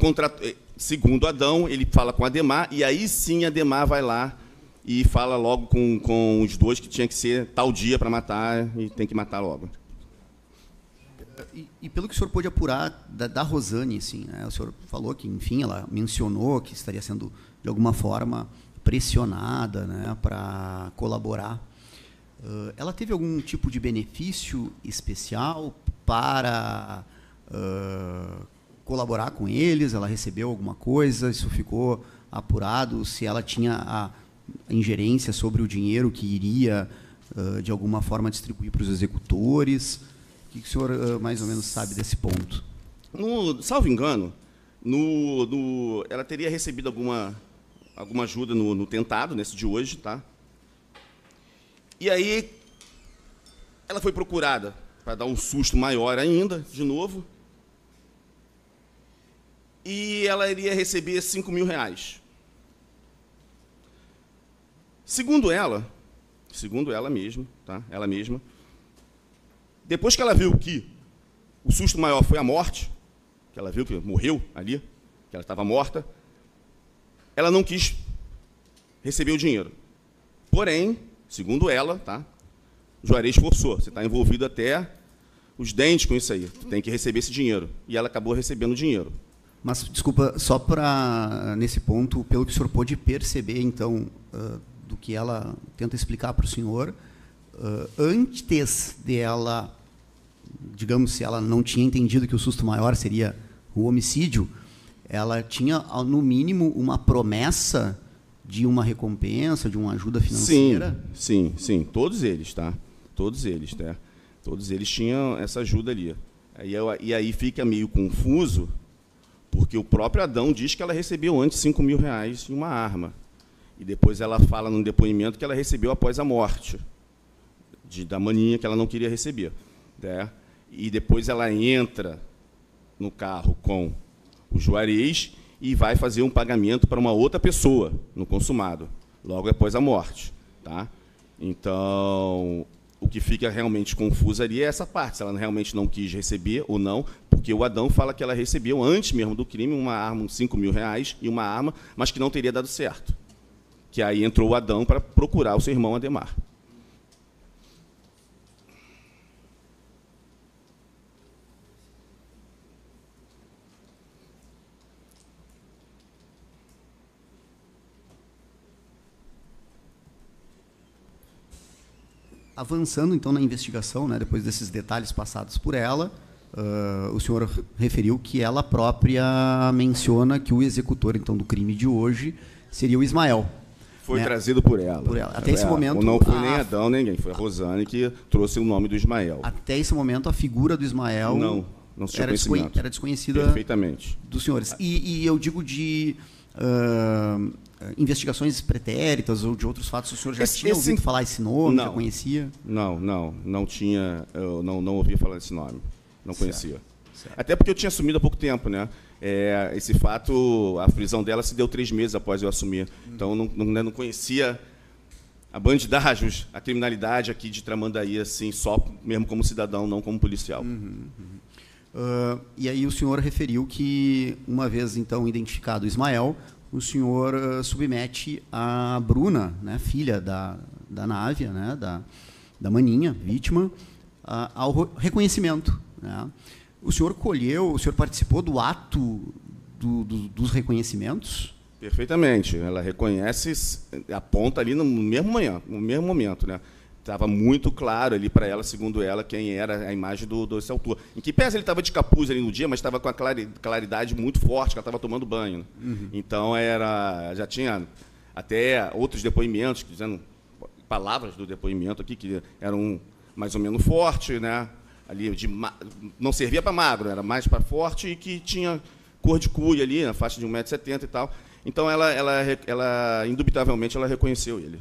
segundo Adão, ele fala com Ademar, e aí sim Ademar vai lá e fala logo com os dois que tinha que ser tal dia para matar, e tem que matar logo. E pelo que o senhor pôde apurar da Rosane, assim, né? O senhor falou que, enfim, ela mencionou que estaria sendo, de alguma forma, pressionada, né, para colaborar. Ela teve algum tipo de benefício especial para colaborar com eles? Ela recebeu alguma coisa? Isso ficou apurado? Se ela tinha a ingerência sobre o dinheiro que iria, de alguma forma, distribuir para os executores? O que o senhor mais ou menos sabe desse ponto? Salvo engano, ela teria recebido alguma ajuda no tentado, nesse de hoje, tá? E aí, ela foi procurada para dar um susto maior ainda, de novo, e ela iria receber R$5.000. Segundo ela mesma, tá? Ela mesma, depois que ela viu que O susto maior foi a morte, que ela viu que morreu ali, que ela estava morta. Ela não quis receber o dinheiro. Porém, segundo ela, tá, o Juarez forçou. Você está envolvido até os dentes com isso aí. Tu tem que receber esse dinheiro. E ela acabou recebendo o dinheiro. Mas, desculpa, só para, nesse ponto, pelo que o senhor pôde perceber, então, do que ela tenta explicar para o senhor, antes dela, digamos, se ela não tinha entendido que o susto maior seria o homicídio, ela tinha, no mínimo, uma promessa de uma recompensa, de uma ajuda financeira? Sim. Todos eles, tá? Todos eles, tá? Todos eles tinham essa ajuda ali. E aí fica meio confuso, porque o próprio Adão diz que ela recebeu antes 5 mil reais em uma arma. E depois ela fala num depoimento que ela recebeu após a morte, da maninha que ela não queria receber. Né? E depois ela entra no carro com o Juarez e vai fazer um pagamento para uma outra pessoa no consumado, logo após a morte. Tá? Então, o que fica realmente confuso ali é essa parte, se ela realmente não quis receber ou não, porque o Adão fala que ela recebeu, antes mesmo do crime, uma arma, uns 5 mil reais e uma arma, mas que não teria dado certo. Que aí entrou o Adão para procurar o seu irmão Ademar. Avançando, então, na investigação, né, depois desses detalhes passados por ela, o senhor referiu que ela própria menciona que o executor, então, do crime de hoje seria o Ismael. Foi, né, trazido por ela. Até esse momento... Não foi nem Adão, nem ninguém. Foi a Rosane que trouxe o nome do Ismael. Até esse momento, a figura do Ismael... Não se tinha conhecimento. Era desconhecida perfeitamente dos senhores. E eu digo de... investigações pretéritas ou de outros fatos, o senhor já tinha ouvido falar esse nome, já conhecia? Não tinha, eu não ouvia falar desse nome, não conhecia. Certo. Até porque eu tinha assumido há pouco tempo, né? Esse fato, a prisão dela se deu 3 meses após eu assumir, então não conhecia a bandidagem, a criminalidade aqui de Tramandaí, assim, só mesmo como cidadão, não como policial. E aí o senhor referiu que, uma vez, então, identificado o Ismael, o senhor submete a Bruna, né, filha da Návia, né, da maninha, vítima, ao reconhecimento. Né? O senhor participou do ato dos reconhecimentos? Perfeitamente. Ela reconhece, aponta ali no mesmo momento. Né? Estava muito claro ali para ela, segundo ela, quem era a imagem desse autor. Em que pese ele estava de capuz ali no dia, mas estava com a claridade muito forte, que ela estava tomando banho. Né? Então, já tinha até outros depoimentos, dizendo palavras do depoimento aqui, que eram mais ou menos fortes, né? Ali não servia para magro, era mais para forte e que tinha cor de cuia ali, na faixa de 1,70 m e tal. Então, ela indubitavelmente, ela reconheceu ele.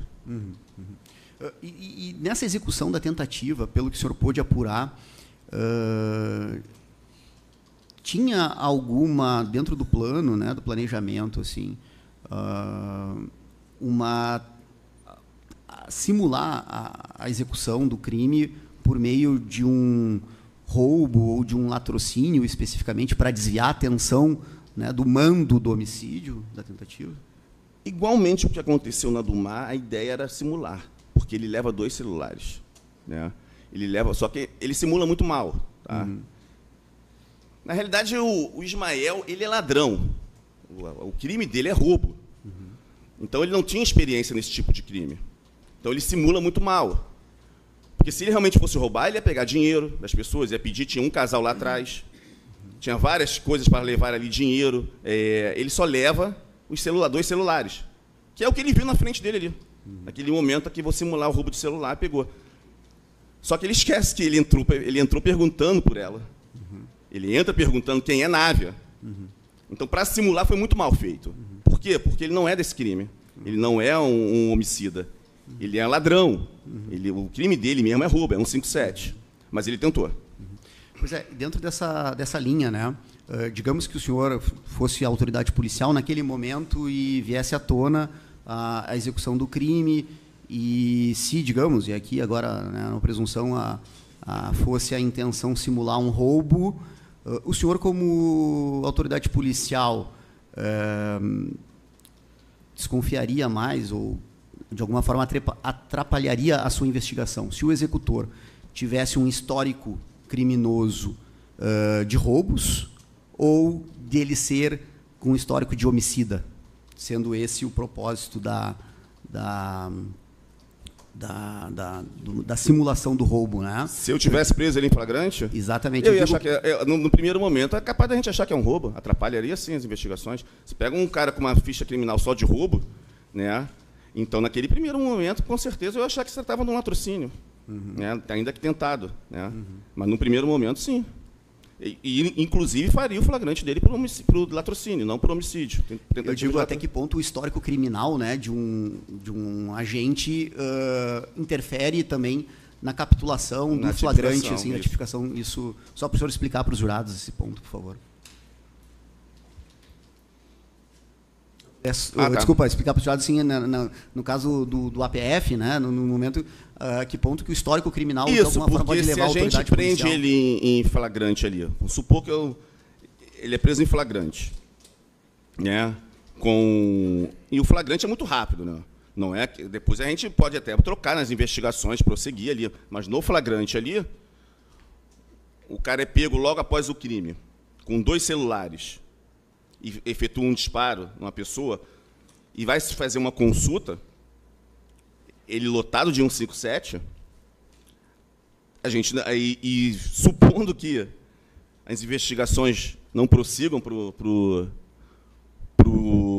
E nessa execução da tentativa, pelo que o senhor pôde apurar, tinha alguma, dentro do plano, né, do planejamento, assim, simular a execução do crime por meio de um roubo ou de um latrocínio, especificamente, para desviar a atenção, né, do mando do homicídio, da tentativa? Igualmente o que aconteceu na Dumar, a ideia era simular, porque ele leva 2 celulares. Né? Só que ele simula muito mal. Tá? Na realidade, o Ismael, ele é ladrão. O crime dele é roubo. Então, ele não tinha experiência nesse tipo de crime. Então, ele simula muito mal. Porque se ele realmente fosse roubar, ele ia pegar dinheiro das pessoas, ia pedir, tinha um casal lá atrás, tinha várias coisas para levar ali, dinheiro. Ele só leva os 2 celulares, que é o que ele viu na frente dele ali. Naquele momento que vou simular o roubo de celular, pegou. Só que ele esquece que ele entrou perguntando por ela. Ele entra perguntando quem é Návia. Então, para simular, foi muito mal feito. Por quê? Porque ele não é desse crime. Ele não é um homicida. Ele é ladrão. O crime dele mesmo é roubo, é 157. Mas ele tentou. Pois é, dentro dessa linha, né? Digamos que o senhor fosse autoridade policial naquele momento e viesse à tona a execução do crime e se, digamos, e aqui agora, né, na presunção, a fosse a intenção simular um roubo, o senhor, como autoridade policial, desconfiaria mais ou, de alguma forma, atrapalharia a sua investigação se o executor tivesse um histórico criminoso de roubos ou dele ser com um histórico de homicida, sendo esse o propósito da simulação do roubo, né? Se eu tivesse preso ele em flagrante, exatamente. Eu ia achar que no primeiro momento é capaz da gente achar que é um roubo, atrapalharia sim as investigações. Você pega um cara com uma ficha criminal só de roubo, né? Então naquele primeiro momento, com certeza eu ia achar que você estava num latrocínio, né? Ainda que tentado, né? Mas no primeiro momento, sim. E inclusive faria o flagrante dele para o latrocínio, não para o homicídio. Eu digo até que ponto o histórico criminal, né, de um agente interfere também na capitulação do flagrante, assim, na tipificação. Isso, só para o senhor explicar para os jurados esse ponto, por favor. Desculpa, explicar para os jurados, assim, no caso do APF, né, no momento, que ponto que o histórico criminal de alguma forma pode levar a autoridade policial. Isso, porque se a gente prende ele em flagrante ali, vamos supor que ele é preso em flagrante, né, e o flagrante é muito rápido, né, não é que depois a gente pode até trocar nas investigações, prosseguir ali, mas no flagrante ali, o cara é pego logo após o crime, com 2 celulares, e efetua um disparo numa pessoa e vai se fazer uma consulta, ele lotado de 157, a gente, e supondo que as investigações não prossigam para o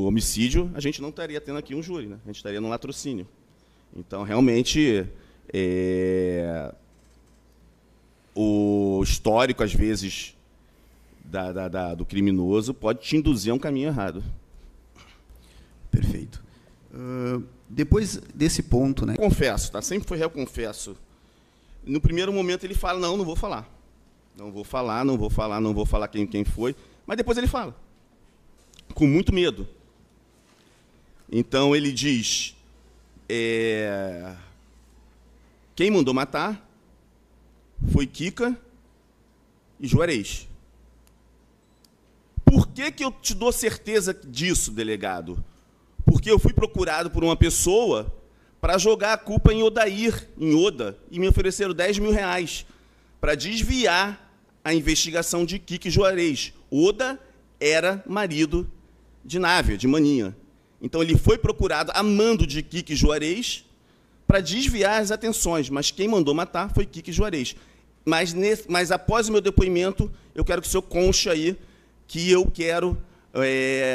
homicídio, a gente não estaria tendo aqui um júri, né? A gente estaria num latrocínio. Então, realmente, o histórico, às vezes, do criminoso pode te induzir a um caminho errado. Perfeito. Depois desse ponto, né? Confesso, tá? Sempre foi réu, confesso. No primeiro momento ele fala, não vou falar. Não vou falar quem foi. Mas depois ele fala. Com muito medo. Então ele diz, quem mandou matar foi Kika e Juarez. Por que eu te dou certeza disso, delegado? Porque eu fui procurado por uma pessoa para jogar a culpa em Odair, em Oda, e me ofereceram R$10.000 para desviar a investigação de Kika e Juarez. Oda era marido de Návia, de Maninha. Então, ele foi procurado a mando de Kika e Juarez para desviar as atenções, mas quem mandou matar foi Kika e Juarez. Mas após o meu depoimento, eu quero que o senhor conste aí que eu quero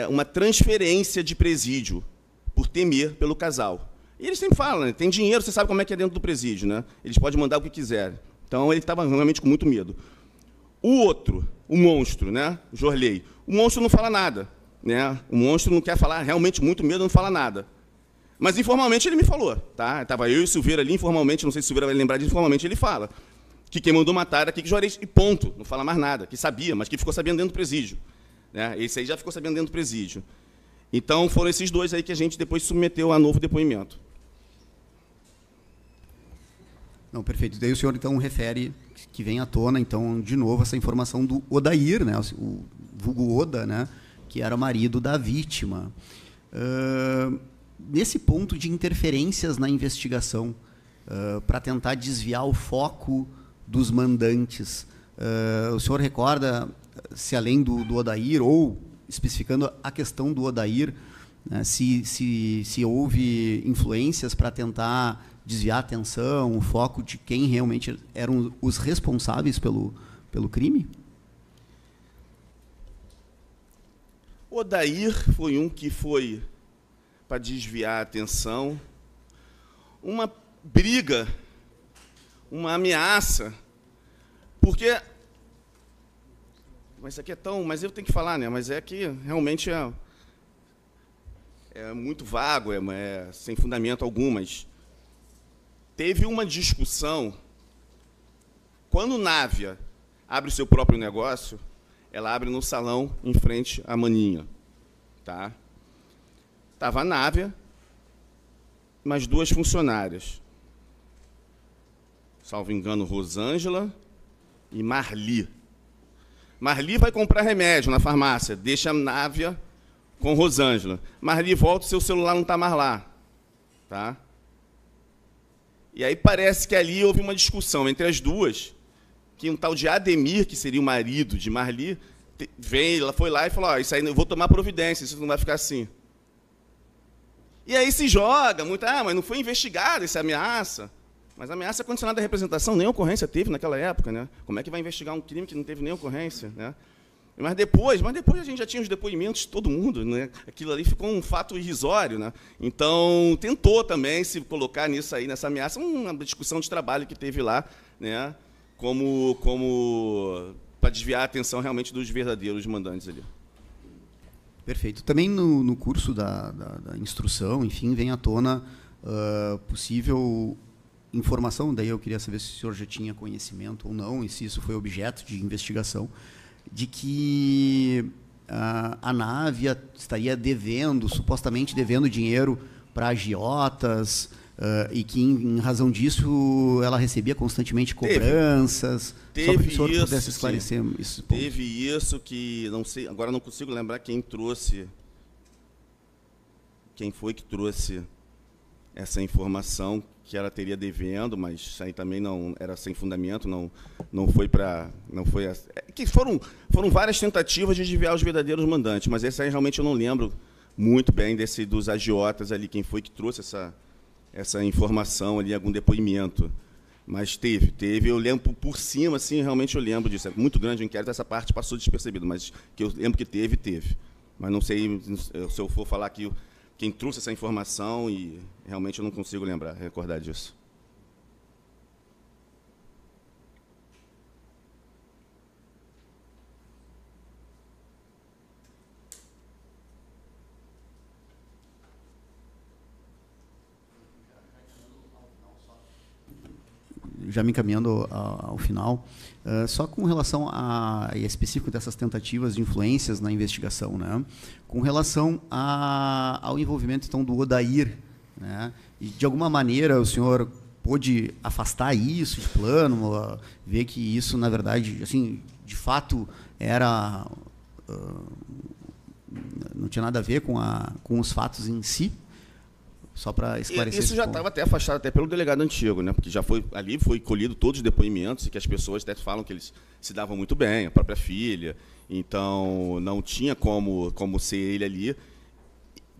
uma transferência de presídio, por temer pelo casal. E eles sempre falam, né? Tem dinheiro, você sabe como é que é dentro do presídio, né? Eles podem mandar o que quiserem. Então, ele estava realmente com muito medo. O outro, o monstro, né? Jorley. O monstro não fala nada, né? O monstro não quer falar, realmente muito medo, não fala nada. Mas, informalmente, ele me falou, tá? Estava eu e o Silveira ali, informalmente, não sei se o Silveira vai lembrar disso, informalmente ele fala que quem mandou matar era Kika Juarez, e ponto, não fala mais nada, que sabia, mas que ficou sabendo dentro do presídio. Né? Esse aí já ficou sabendo dentro do presídio. Então, foram esses dois aí que a gente depois submeteu a novo depoimento. Não, perfeito. Daí o senhor, então, refere que vem à tona, então, de novo, essa informação do Odair, né? O vulgo Oda, né? Que era marido da vítima. Nesse ponto de interferências na investigação, para tentar desviar o foco dos mandantes, o senhor recorda se além do Odair, ou especificando a questão do Odair, né, se houve influências para tentar desviar a atenção, o foco de quem realmente eram os responsáveis pelo crime? O Odair foi um que foi para desviar a atenção, uma briga, uma ameaça, porque... Mas isso aqui é tão... Mas eu tenho que falar, né? Mas é que realmente é muito vago, sem fundamento algum, mas teve uma discussão. Quando Návia abre o seu próprio negócio, ela abre no salão em frente à Maninha. Tá? Estava a Návia, mais 2 funcionárias. salvo engano, Rosângela e Marli. Marli vai comprar remédio na farmácia, deixa a Návia com Rosângela. Marli volta, seu celular não está mais lá. Tá? E aí parece que ali houve uma discussão entre as duas, que um tal de Ademir, que seria o marido de Marli, ela foi lá e falou, isso aí eu vou tomar providência, isso não vai ficar assim. E aí se joga muito, mas não foi investigada essa ameaça. Mas a ameaça condicionada à representação, nem ocorrência teve naquela época, né? Como é que vai investigar um crime que não teve nem ocorrência, né? Mas depois a gente já tinha os depoimentos de todo mundo, né? Aquilo ali ficou um fato irrisório, né? Então, tentou também se colocar nisso aí, nessa ameaça, uma discussão de trabalho que teve lá, né? Como para desviar a atenção realmente dos verdadeiros mandantes ali. Perfeito. Também no curso da instrução, enfim, vem à tona possível informação, daí eu queria saber se o senhor já tinha conhecimento ou não, e se isso foi objeto de investigação, de que a Návia estaria supostamente devendo dinheiro para agiotas, e que, em razão disso, ela recebia constantemente cobranças. Teve só para que o senhor isso, pudesse esclarecer isso. Teve isso que, não sei, agora não consigo lembrar quem foi que trouxe essa informação que ela teria devendo, mas isso aí também não era sem fundamento, não foi que foram várias tentativas de desviar os verdadeiros mandantes, mas esse aí realmente eu não lembro muito bem dos agiotas ali, quem foi que trouxe essa informação ali, algum depoimento. Mas teve, eu lembro por cima, assim, realmente eu lembro disso. É muito grande o inquérito, essa parte passou despercebida, mas que eu lembro que teve. Mas não sei se eu for falar aqui quem trouxe essa informação, e realmente eu não consigo recordar disso. Já me encaminhando ao final, só com relação e específico dessas tentativas de influências na investigação, né? Com relação ao envolvimento então do Odair, né? E de alguma maneira o senhor pôde afastar isso de plano, ver que isso na verdade, assim, de fato não tinha nada a ver com os fatos em si? Só para esclarecer. Isso já estava até afastado até pelo delegado antigo, né? Porque já foi colhido todos os depoimentos, e que as pessoas até falam que eles se davam muito bem, a própria filha. Então não tinha como ser ele ali,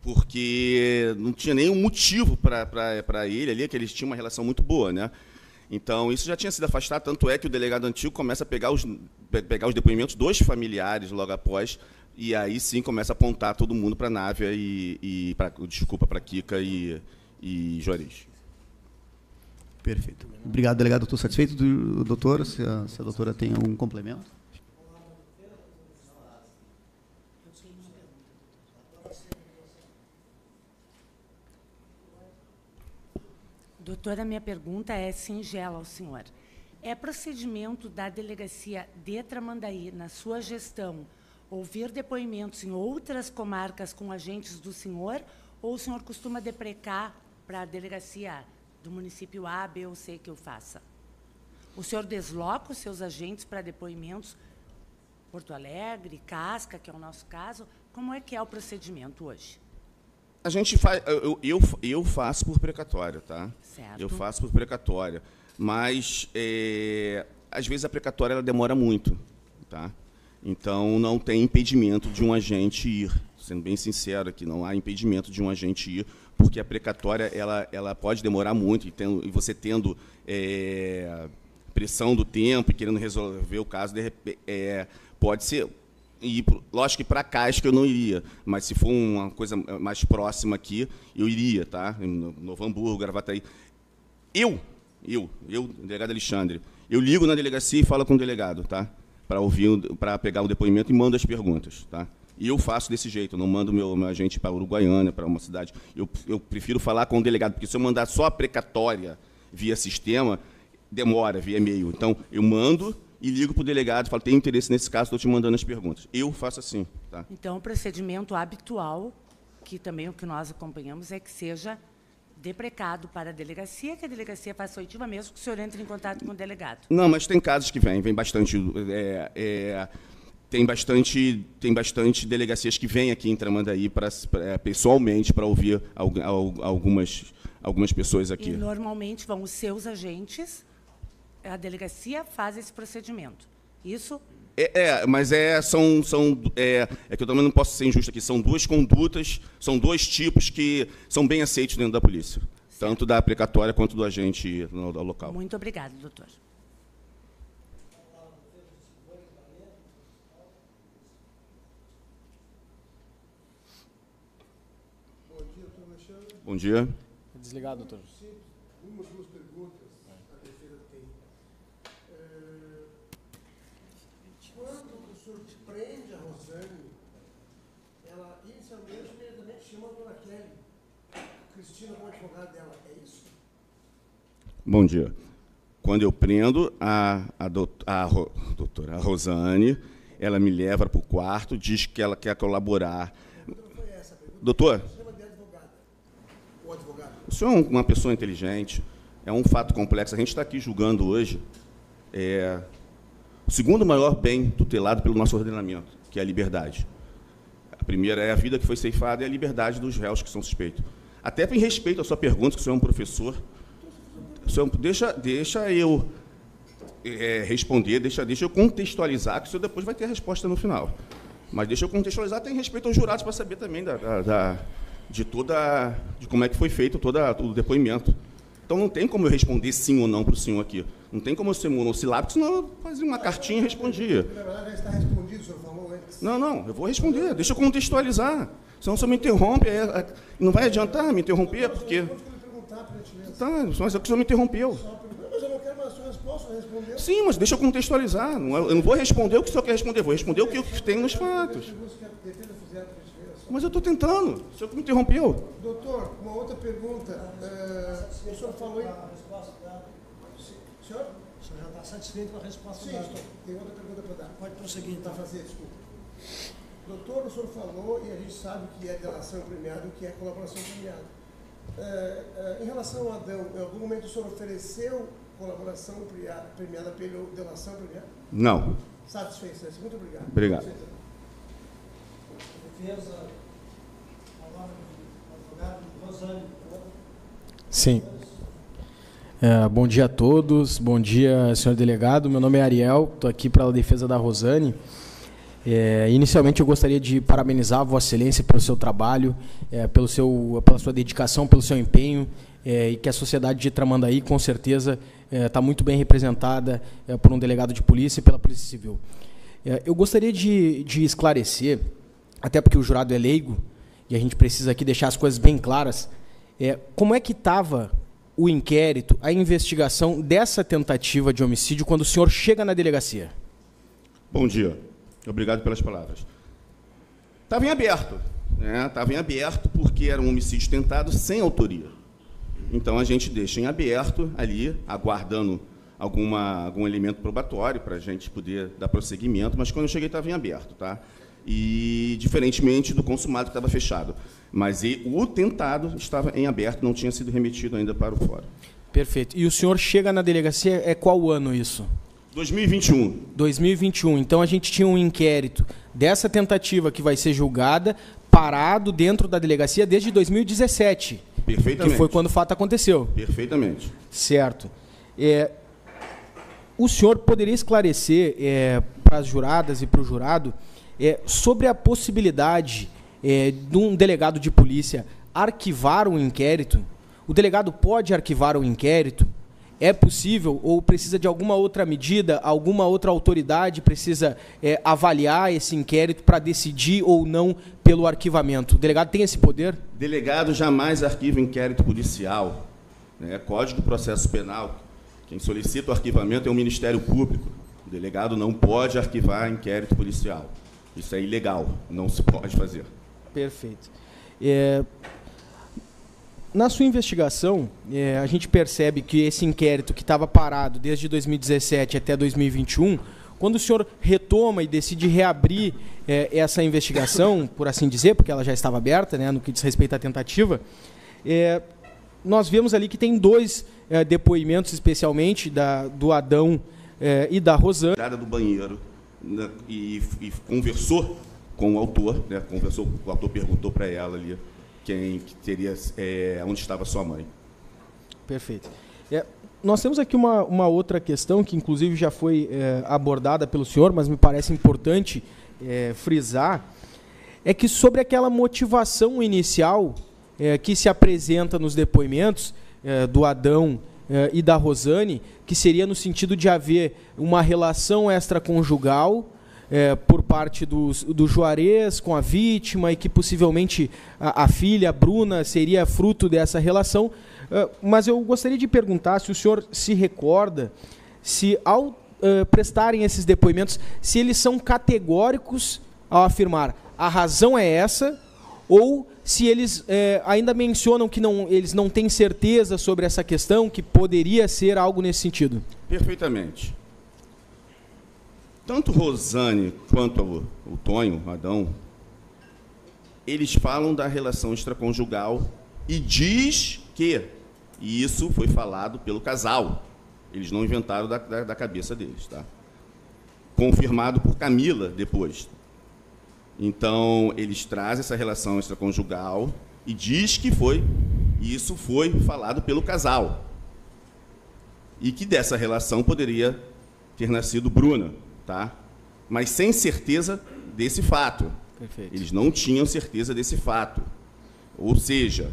porque não tinha nenhum motivo para ele ali, que eles tinham uma relação muito boa, né? Então isso já tinha sido afastado, tanto é que o delegado antigo começa a pegar os depoimentos dos familiares logo após. E aí sim começa a apontar todo mundo para a Návia para Kika e Juarez. Perfeito. Obrigado, delegado. Estou satisfeito do doutor. Se a doutora tem algum complemento. Doutora, minha pergunta é singela ao senhor. É procedimento da delegacia de Tramandaí, na sua gestão, ouvir depoimentos em outras comarcas com agentes do senhor, ou o senhor costuma deprecar para a delegacia do município A, B ou C que eu faça? O senhor desloca os seus agentes para depoimentos Porto Alegre, Casca, que é o nosso caso? Como é que é o procedimento hoje? A gente faz, eu faço por precatória, tá? Certo. Eu faço por precatória, mas às vezes a precatória ela demora muito, tá? Então, não tem impedimento de um agente ir. Sendo bem sincero aqui, não há impedimento de um agente ir, porque a precatória ela pode demorar muito, e você tendo pressão do tempo e querendo resolver o caso, pode ser. E, lógico que para Casca eu não iria, mas se for uma coisa mais próxima aqui, eu iria, tá? Em Novo Hamburgo, Gravataí. Eu, delegado Alexandre, eu ligo na delegacia e falo com o delegado, tá? Para pegar o depoimento e mando as perguntas, tá? E eu faço desse jeito, não mando meu agente para Uruguaiana, para uma cidade. Eu prefiro falar com o delegado, porque se eu mandar só a precatória via sistema, demora, via e-mail. Então, eu mando e ligo para o delegado e falo, tem interesse nesse caso, estou te mandando as perguntas. Eu faço assim, tá? Então, o procedimento habitual, que também o que nós acompanhamos, é que seja deprecado para a delegacia, que a delegacia faça oitiva, mesmo que o senhor entre em contato com o delegado. Não, mas tem casos que vem bastante... Tem bastante delegacias que vêm aqui em Tramandaí pessoalmente para ouvir algumas pessoas aqui. E normalmente vão os seus agentes, a delegacia faz esse procedimento. Isso? Mas que eu também não posso ser injusto aqui. São duas condutas, são dois tipos que são bem aceitos dentro da polícia, tanto da precatória quanto do agente no local. Muito obrigado, doutor. Bom dia. Desligado, doutor. Uma, duas perguntas a defesa tem. Quando o senhor prende a Rosane, ela inicialmente, imediatamente chama a dona Kelly, Cristina como advogada dela, é isso? Bom dia. Quando eu prendo a doutora Rosane, ela me leva para o quarto, diz que ela quer colaborar. Não foi essa a pergunta. Doutor? Chama de advogada. Ou advogado. O senhor é uma pessoa inteligente, é um fato complexo. A gente está aqui julgando hoje o segundo maior bem tutelado pelo nosso ordenamento, que é a liberdade. A primeira é a vida que foi ceifada e a liberdade dos réus que são suspeitos. Até em respeito à sua pergunta, que o senhor é um professor, o senhor deixa eu responder, deixa eu contextualizar, que o senhor depois vai ter a resposta no final. Mas deixa eu contextualizar, tem respeito aos jurados para saber também de como é que foi feito todo o depoimento. Então, não tem como eu responder sim ou não para o senhor aqui. Não tem como eu ser monossilábico, senão eu fazia uma cartinha e respondia. Na verdade, já está respondido, o senhor falou antes. Não, eu vou responder. Deixa eu contextualizar. Senão, se eu me interrompe, não vai adiantar me interromper, porque... Tá, mas é que o senhor me interrompeu. Mas eu não quero mais a sua resposta, eu respondeu. Sim, mas deixa eu contextualizar. Eu não vou responder o que o senhor quer responder, vou responder o que tem nos fatos. Mas eu estou tentando. O senhor me interrompeu. Doutor, uma outra pergunta. O senhor falou em... Senhor? O senhor já está satisfeito com a resposta? Sim, estou. Tem outra pergunta para dar. Pode prosseguir, então. Para fazer, desculpa. Doutor, o senhor falou, e a gente sabe que é delação premiada e o que é colaboração premiada. Em relação ao Adão, em algum momento o senhor ofereceu colaboração premiada pela delação premiada? Não. Satisfeito, né? Muito obrigado. Obrigado. Defesa, palavra do advogado Rosane. Sim. Bom dia a todos, bom dia, senhor delegado. Meu nome é Ariel, estou aqui para a defesa da Rosane. Inicialmente, eu gostaria de parabenizar a Vossa Excelência pelo seu trabalho, pela sua dedicação, pelo seu empenho, e que a sociedade de Tramandaí, com certeza, está muito bem representada por um delegado de polícia e pela Polícia Civil. Eu gostaria de esclarecer, até porque o jurado é leigo, e a gente precisa aqui deixar as coisas bem claras, como é que estava o inquérito, a investigação dessa tentativa de homicídio quando o senhor chega na delegacia? Bom dia. Obrigado pelas palavras. Estava em aberto. Estava em aberto porque era um homicídio tentado sem autoria. Então, a gente deixa em aberto ali, aguardando algum elemento probatório para a gente poder dar prosseguimento, mas quando eu cheguei estava em aberto. Tá? E, diferentemente do consumado que estava fechado. Mas o tentado estava em aberto, não tinha sido remetido ainda para o fórum. Perfeito. E o senhor chega na delegacia, qual ano isso? 2021. 2021. Então, a gente tinha um inquérito dessa tentativa que vai ser julgada, parado dentro da delegacia desde 2017. Perfeitamente. Que foi quando o fato aconteceu. Perfeitamente. Certo. O senhor poderia esclarecer para as juradas e para o jurado sobre a possibilidade de um delegado de polícia arquivar um inquérito? O delegado pode arquivar um inquérito? É possível ou precisa de alguma outra medida, alguma outra autoridade precisa avaliar esse inquérito para decidir ou não pelo arquivamento? O delegado tem esse poder? Delegado jamais arquiva inquérito policial. Código do Processo Penal, quem solicita o arquivamento é o Ministério Público. O delegado não pode arquivar inquérito policial. Isso é ilegal, não se pode fazer. Perfeito. Na sua investigação, a gente percebe que esse inquérito que estava parado desde 2017 até 2021, quando o senhor retoma e decide reabrir essa investigação, por assim dizer, porque ela já estava aberta, no que diz respeito à tentativa, nós vemos ali que tem dois depoimentos, especialmente, do Adão e da Rosane. Entrada do banheiro, né, e conversou com o autor, né, o autor perguntou para ela ali que teria, onde estava sua mãe. Perfeito. Nós temos aqui uma outra questão que, inclusive, já foi abordada pelo senhor, mas me parece importante frisar, é que sobre aquela motivação inicial que se apresenta nos depoimentos do Adão e da Rosane, que seria no sentido de haver uma relação extraconjugal por parte do Juarez com a vítima e que possivelmente a filha, a Bruna, seria fruto dessa relação. Mas eu gostaria de perguntar se o senhor se recorda, se ao prestarem esses depoimentos, se eles são categóricos ao afirmar a razão é essa, ou se eles ainda mencionam que eles não têm certeza sobre essa questão, que poderia ser algo nesse sentido. Perfeitamente. Tanto Rosane quanto o Tonho, Adão, eles falam da relação extraconjugal e diz que isso foi falado pelo casal. Eles não inventaram da cabeça deles, tá? Confirmado por Camila depois. Então, eles trazem essa relação extraconjugal e diz que isso foi falado pelo casal. E que dessa relação poderia ter nascido Bruna, tá? Mas sem certeza desse fato. Perfeito. Eles não tinham certeza desse fato. Ou seja,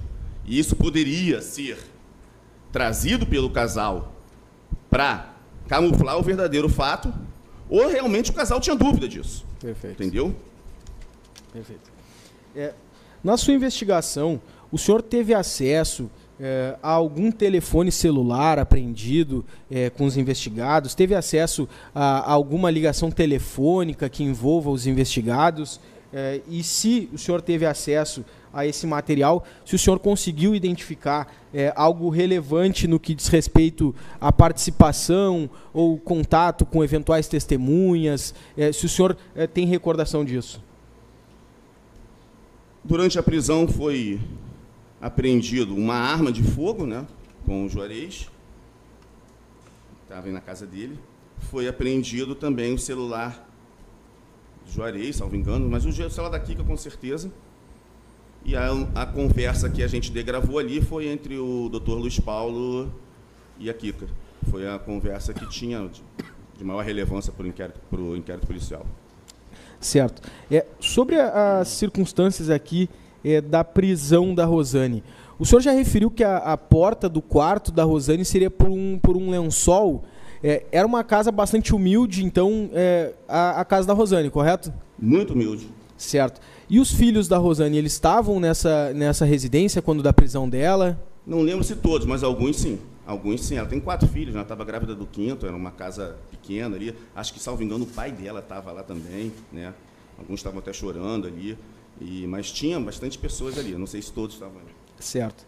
isso poderia ser trazido pelo casal para camuflar o verdadeiro fato, ou realmente o casal tinha dúvida disso. Perfeito. Entendeu? Perfeito. Na sua investigação, o senhor teve acesso a algum telefone celular apreendido com os investigados? Teve acesso a alguma ligação telefônica que envolva os investigados? E se o senhor teve acesso a esse material, se o senhor conseguiu identificar algo relevante no que diz respeito à participação ou contato com eventuais testemunhas, se o senhor tem recordação disso? Durante a prisão foi apreendido uma arma de fogo, né, com o Juarez, estava aí na casa dele. Foi apreendido também o celular do Juarez, salvo engano, mas o celular da Kika, com certeza. E a conversa que a gente degravou ali foi entre o Dr. Luiz Paulo e a Kika. Foi a conversa que tinha de maior relevância para o inquérito policial. Certo. Sobre as circunstâncias aqui da prisão da Rosane, o senhor já referiu que a porta do quarto da Rosane seria por um lençol. Era uma casa bastante humilde, então, a casa da Rosane, correto? Muito humilde. Certo. E os filhos da Rosane, eles estavam nessa residência quando da prisão dela? Não lembro se todos, mas alguns sim. Alguns sim. Ela tem 4 filhos, ela estava grávida do 5º, era uma casa pequena ali. Acho que, salvo engano, o pai dela estava lá também, né? Alguns estavam até chorando ali. Mas tinha bastante pessoas ali, não sei se todos estavam ali. Certo.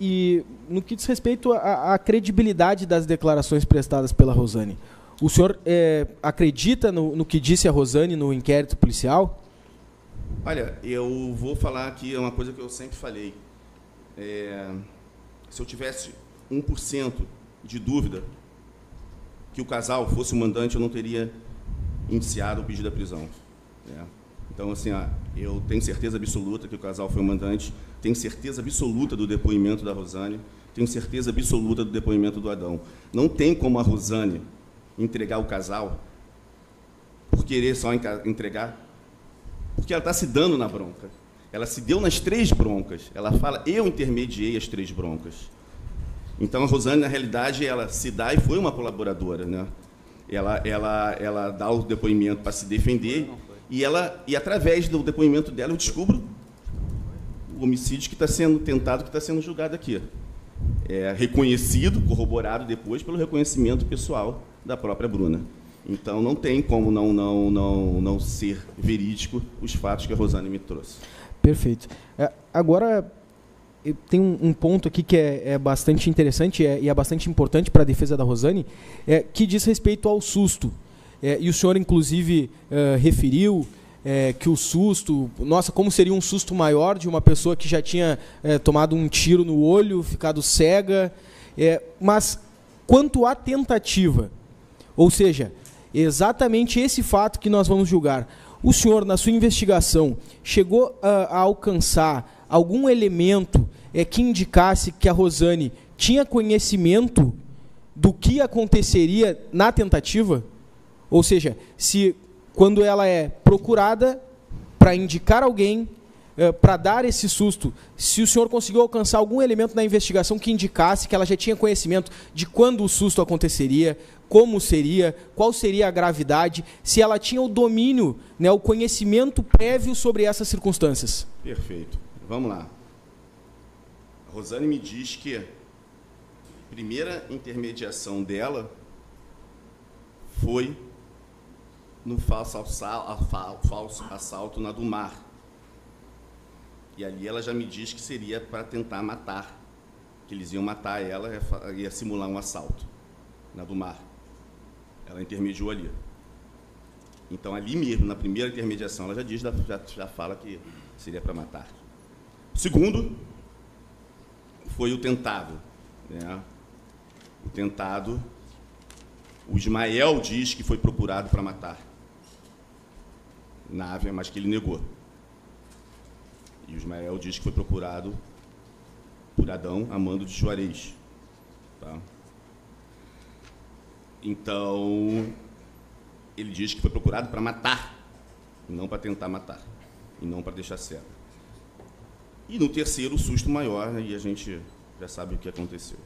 E no que diz respeito à credibilidade das declarações prestadas pela Rosane, o senhor acredita no que disse a Rosane no inquérito policial? Olha, eu vou falar aqui uma coisa que eu sempre falei. Se eu tivesse 1% de dúvida que o casal fosse o mandante, eu não teria iniciado o pedido da prisão. Então, assim, eu tenho certeza absoluta que o casal foi o mandante, tenho certeza absoluta do depoimento da Rosane, tenho certeza absoluta do depoimento do Adão. Não tem como a Rosane entregar o casal por querer só entregar, porque ela está se dando na bronca. Ela se deu nas 3 broncas. Ela fala, eu intermediei as 3 broncas. Então, a Rosane, na realidade, ela se dá e foi uma colaboradora, né? Ela dá o depoimento para se defender e através do depoimento dela, eu descubro o homicídio que está sendo tentado, que está sendo julgado aqui. Reconhecido, corroborado depois pelo reconhecimento pessoal da própria Bruna. Então, não tem como não ser verídico os fatos que a Rosane me trouxe. Perfeito. Agora, tem um ponto aqui que é bastante interessante e é bastante importante para a defesa da Rosane, que diz respeito ao susto. E o senhor, inclusive, referiu que o susto... Nossa, como seria um susto maior de uma pessoa que já tinha tomado um tiro no olho, ficado cega. Mas quanto à tentativa, ou seja, exatamente esse fato que nós vamos julgar, o senhor, na sua investigação, chegou a alcançar algum elemento que indicasse que a Rosane tinha conhecimento do que aconteceria na tentativa? Ou seja, se quando ela é procurada para indicar alguém, para dar esse susto, se o senhor conseguiu alcançar algum elemento na investigação que indicasse que ela já tinha conhecimento de quando o susto aconteceria, como seria, qual seria a gravidade, se ela tinha o domínio, né, o conhecimento prévio sobre essas circunstâncias. Perfeito. Vamos lá. A Rosane me diz que a primeira intermediação dela foi no falso assalto na do Mar. E ali ela já me diz que seria para tentar matar, que eles iam matar ela, ia simular um assalto na do Mar. Ela intermediou ali. Então, ali mesmo, na primeira intermediação, ela já diz, já fala que seria para matar. O segundo foi o tentado. Né? O tentado, o Ismael diz que foi procurado para matar Návia, mas que ele negou. E o Ismael diz que foi procurado por Adão, Amando de Juarez. Tá? Então, ele diz que foi procurado para matar, e não para tentar matar, e não para deixar cego. E no terceiro, o susto maior, né, e a gente já sabe o que aconteceu.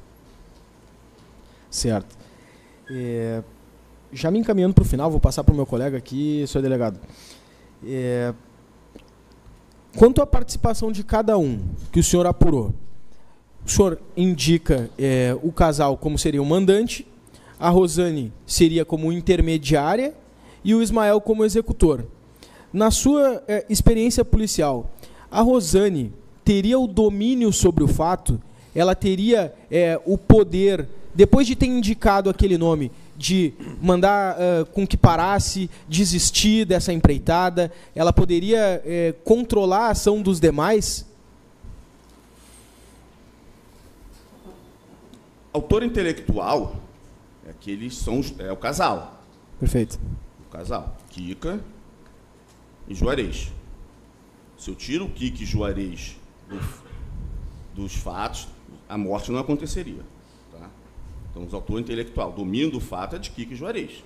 Certo. Já me encaminhando para o final, vou passar para o meu colega aqui, senhor delegado. Quanto à participação de cada um, que o senhor apurou, o senhor indica o casal como seria o mandante, a Rosane seria como intermediária e o Ismael como executor. Na sua experiência policial, a Rosane teria o domínio sobre o fato? Ela teria o poder, depois de ter indicado aquele nome, de mandar com que parasse, desistir dessa empreitada? Ela poderia controlar a ação dos demais? Autor intelectual é o casal. Perfeito. O casal, Kika e Juarez. Se eu tiro o Kika e Juarez dos fatos, a morte não aconteceria. Tá? Então, os autores intelectual, domínio do fato é de Kika e Juarez.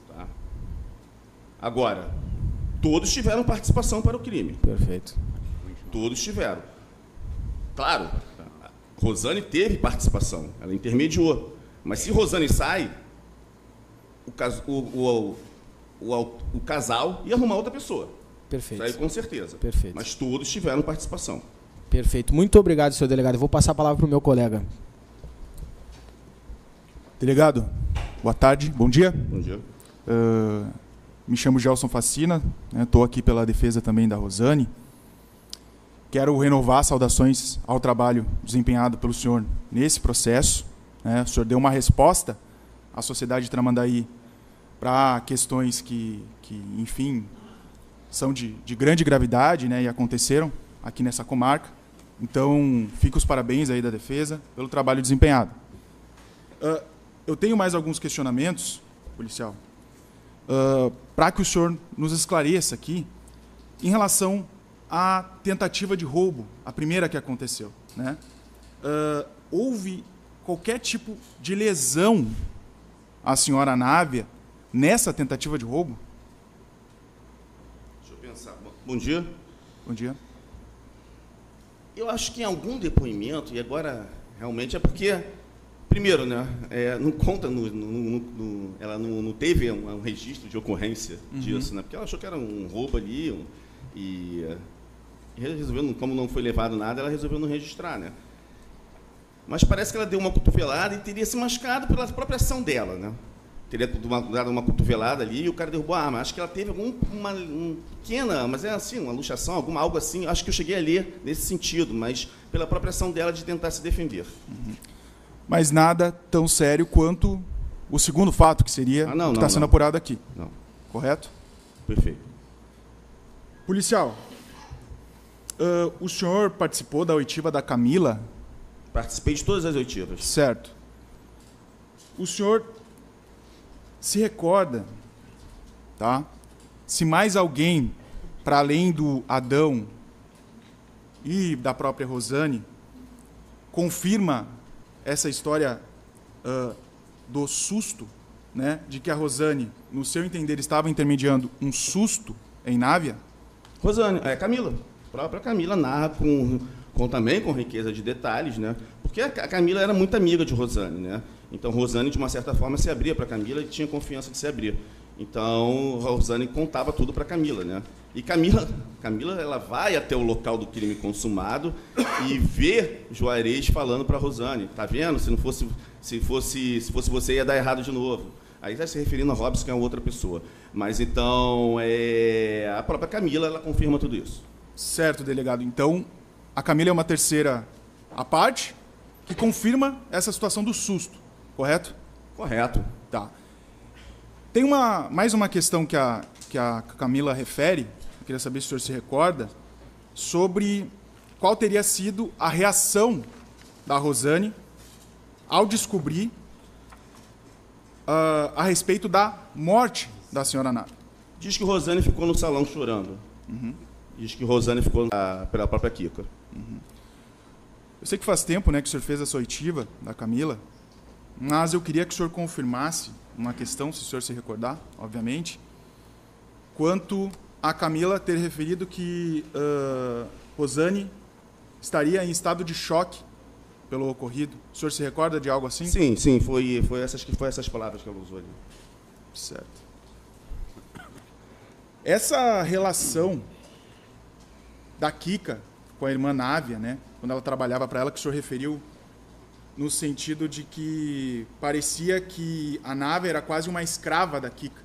Tá? Agora, todos tiveram participação para o crime. Perfeito. Todos tiveram. Claro, a Rosane teve participação, ela intermediou. Mas se Rosane sai, o casal ia arrumar outra pessoa. Perfeito. Isso aí com certeza. Perfeito. Mas todos tiveram participação. Perfeito. Muito obrigado, senhor delegado. Eu vou passar a palavra para o meu colega. Delegado, boa tarde, bom dia. Bom dia. Me chamo Gelson Facina, estou aqui pela defesa também da Rosane. Quero renovar saudações ao trabalho desempenhado pelo senhor nesse processo. O senhor deu uma resposta à sociedade de Tramandaí para questões que, enfim, são de grande gravidade, e aconteceram aqui nessa comarca. Então, fica os parabéns aí da defesa pelo trabalho desempenhado. Eu tenho mais alguns questionamentos, policial, para que o senhor nos esclareça aqui em relação à tentativa de roubo, a primeira que aconteceu. Houve qualquer tipo de lesão à senhora Návia nessa tentativa de roubo? Deixa eu pensar. Bom dia. Bom dia. Eu acho que em algum depoimento, e agora realmente é porque, primeiro, não conta, ela não teve um registro de ocorrência disso, porque ela achou que era um roubo ali, e resolveu, como não foi levado nada, ela resolveu não registrar, Mas parece que ela deu uma cotovelada e teria se machucado pela própria ação dela, Teria dado uma cotovelada ali e o cara derrubou a arma. Acho que ela teve uma pequena, mas assim, uma luxação, algo assim. Acho que eu cheguei a ler nesse sentido, mas pela própria ação dela de tentar se defender. Mas nada tão sério quanto o segundo fato, que seria o que está sendo apurado aqui. Não. Correto? Perfeito. Policial, o senhor participou da oitiva da Camila? Participei de todas as oitivas. Certo. O senhor se recorda, tá? Se mais alguém, para além do Adão e da própria Rosane, confirma essa história do susto, né, de que a Rosane, no seu entender, estava intermediando um susto em Návia? Rosane, Camila. A própria Camila narra também com riqueza de detalhes, né? Porque a Camila era muito amiga de Rosane, né? Então, Rosane, de uma certa forma, se abria para Camila e tinha confiança de se abrir. Então, Rosane contava tudo para Camila, né? E Camila, ela vai até o local do crime consumado e vê Juarez falando para Rosane: tá vendo? Se fosse você, ia dar errado de novo. Aí está se referindo a Robson, que é outra pessoa. Mas então, a própria Camila, ela confirma tudo isso. Certo, delegado. Então, a Camila é uma terceira à parte que confirma essa situação do susto, correto? Correto. Tá. Tem mais uma questão que a Camila refere, eu queria saber se o senhor se recorda, sobre qual teria sido a reação da Rosane ao descobrir a respeito da morte da senhora Návia. Diz que Rosane ficou no salão chorando. Uhum. Diz que Rosane ficou pela própria Kika. Uhum. Eu sei que faz tempo, né, que o senhor fez essa oitiva da Camila, mas eu queria que o senhor confirmasse uma questão, se o senhor se recordar, obviamente, quanto a Camila ter referido que Rosane estaria em estado de choque pelo ocorrido. O senhor se recorda de algo assim? Sim, foi essas palavras que ela usou ali. Certo. Essa relação da Kika com a irmã Návia, né, quando ela trabalhava para ela, que o senhor referiu no sentido de que parecia que a Návia era quase uma escrava da Kika.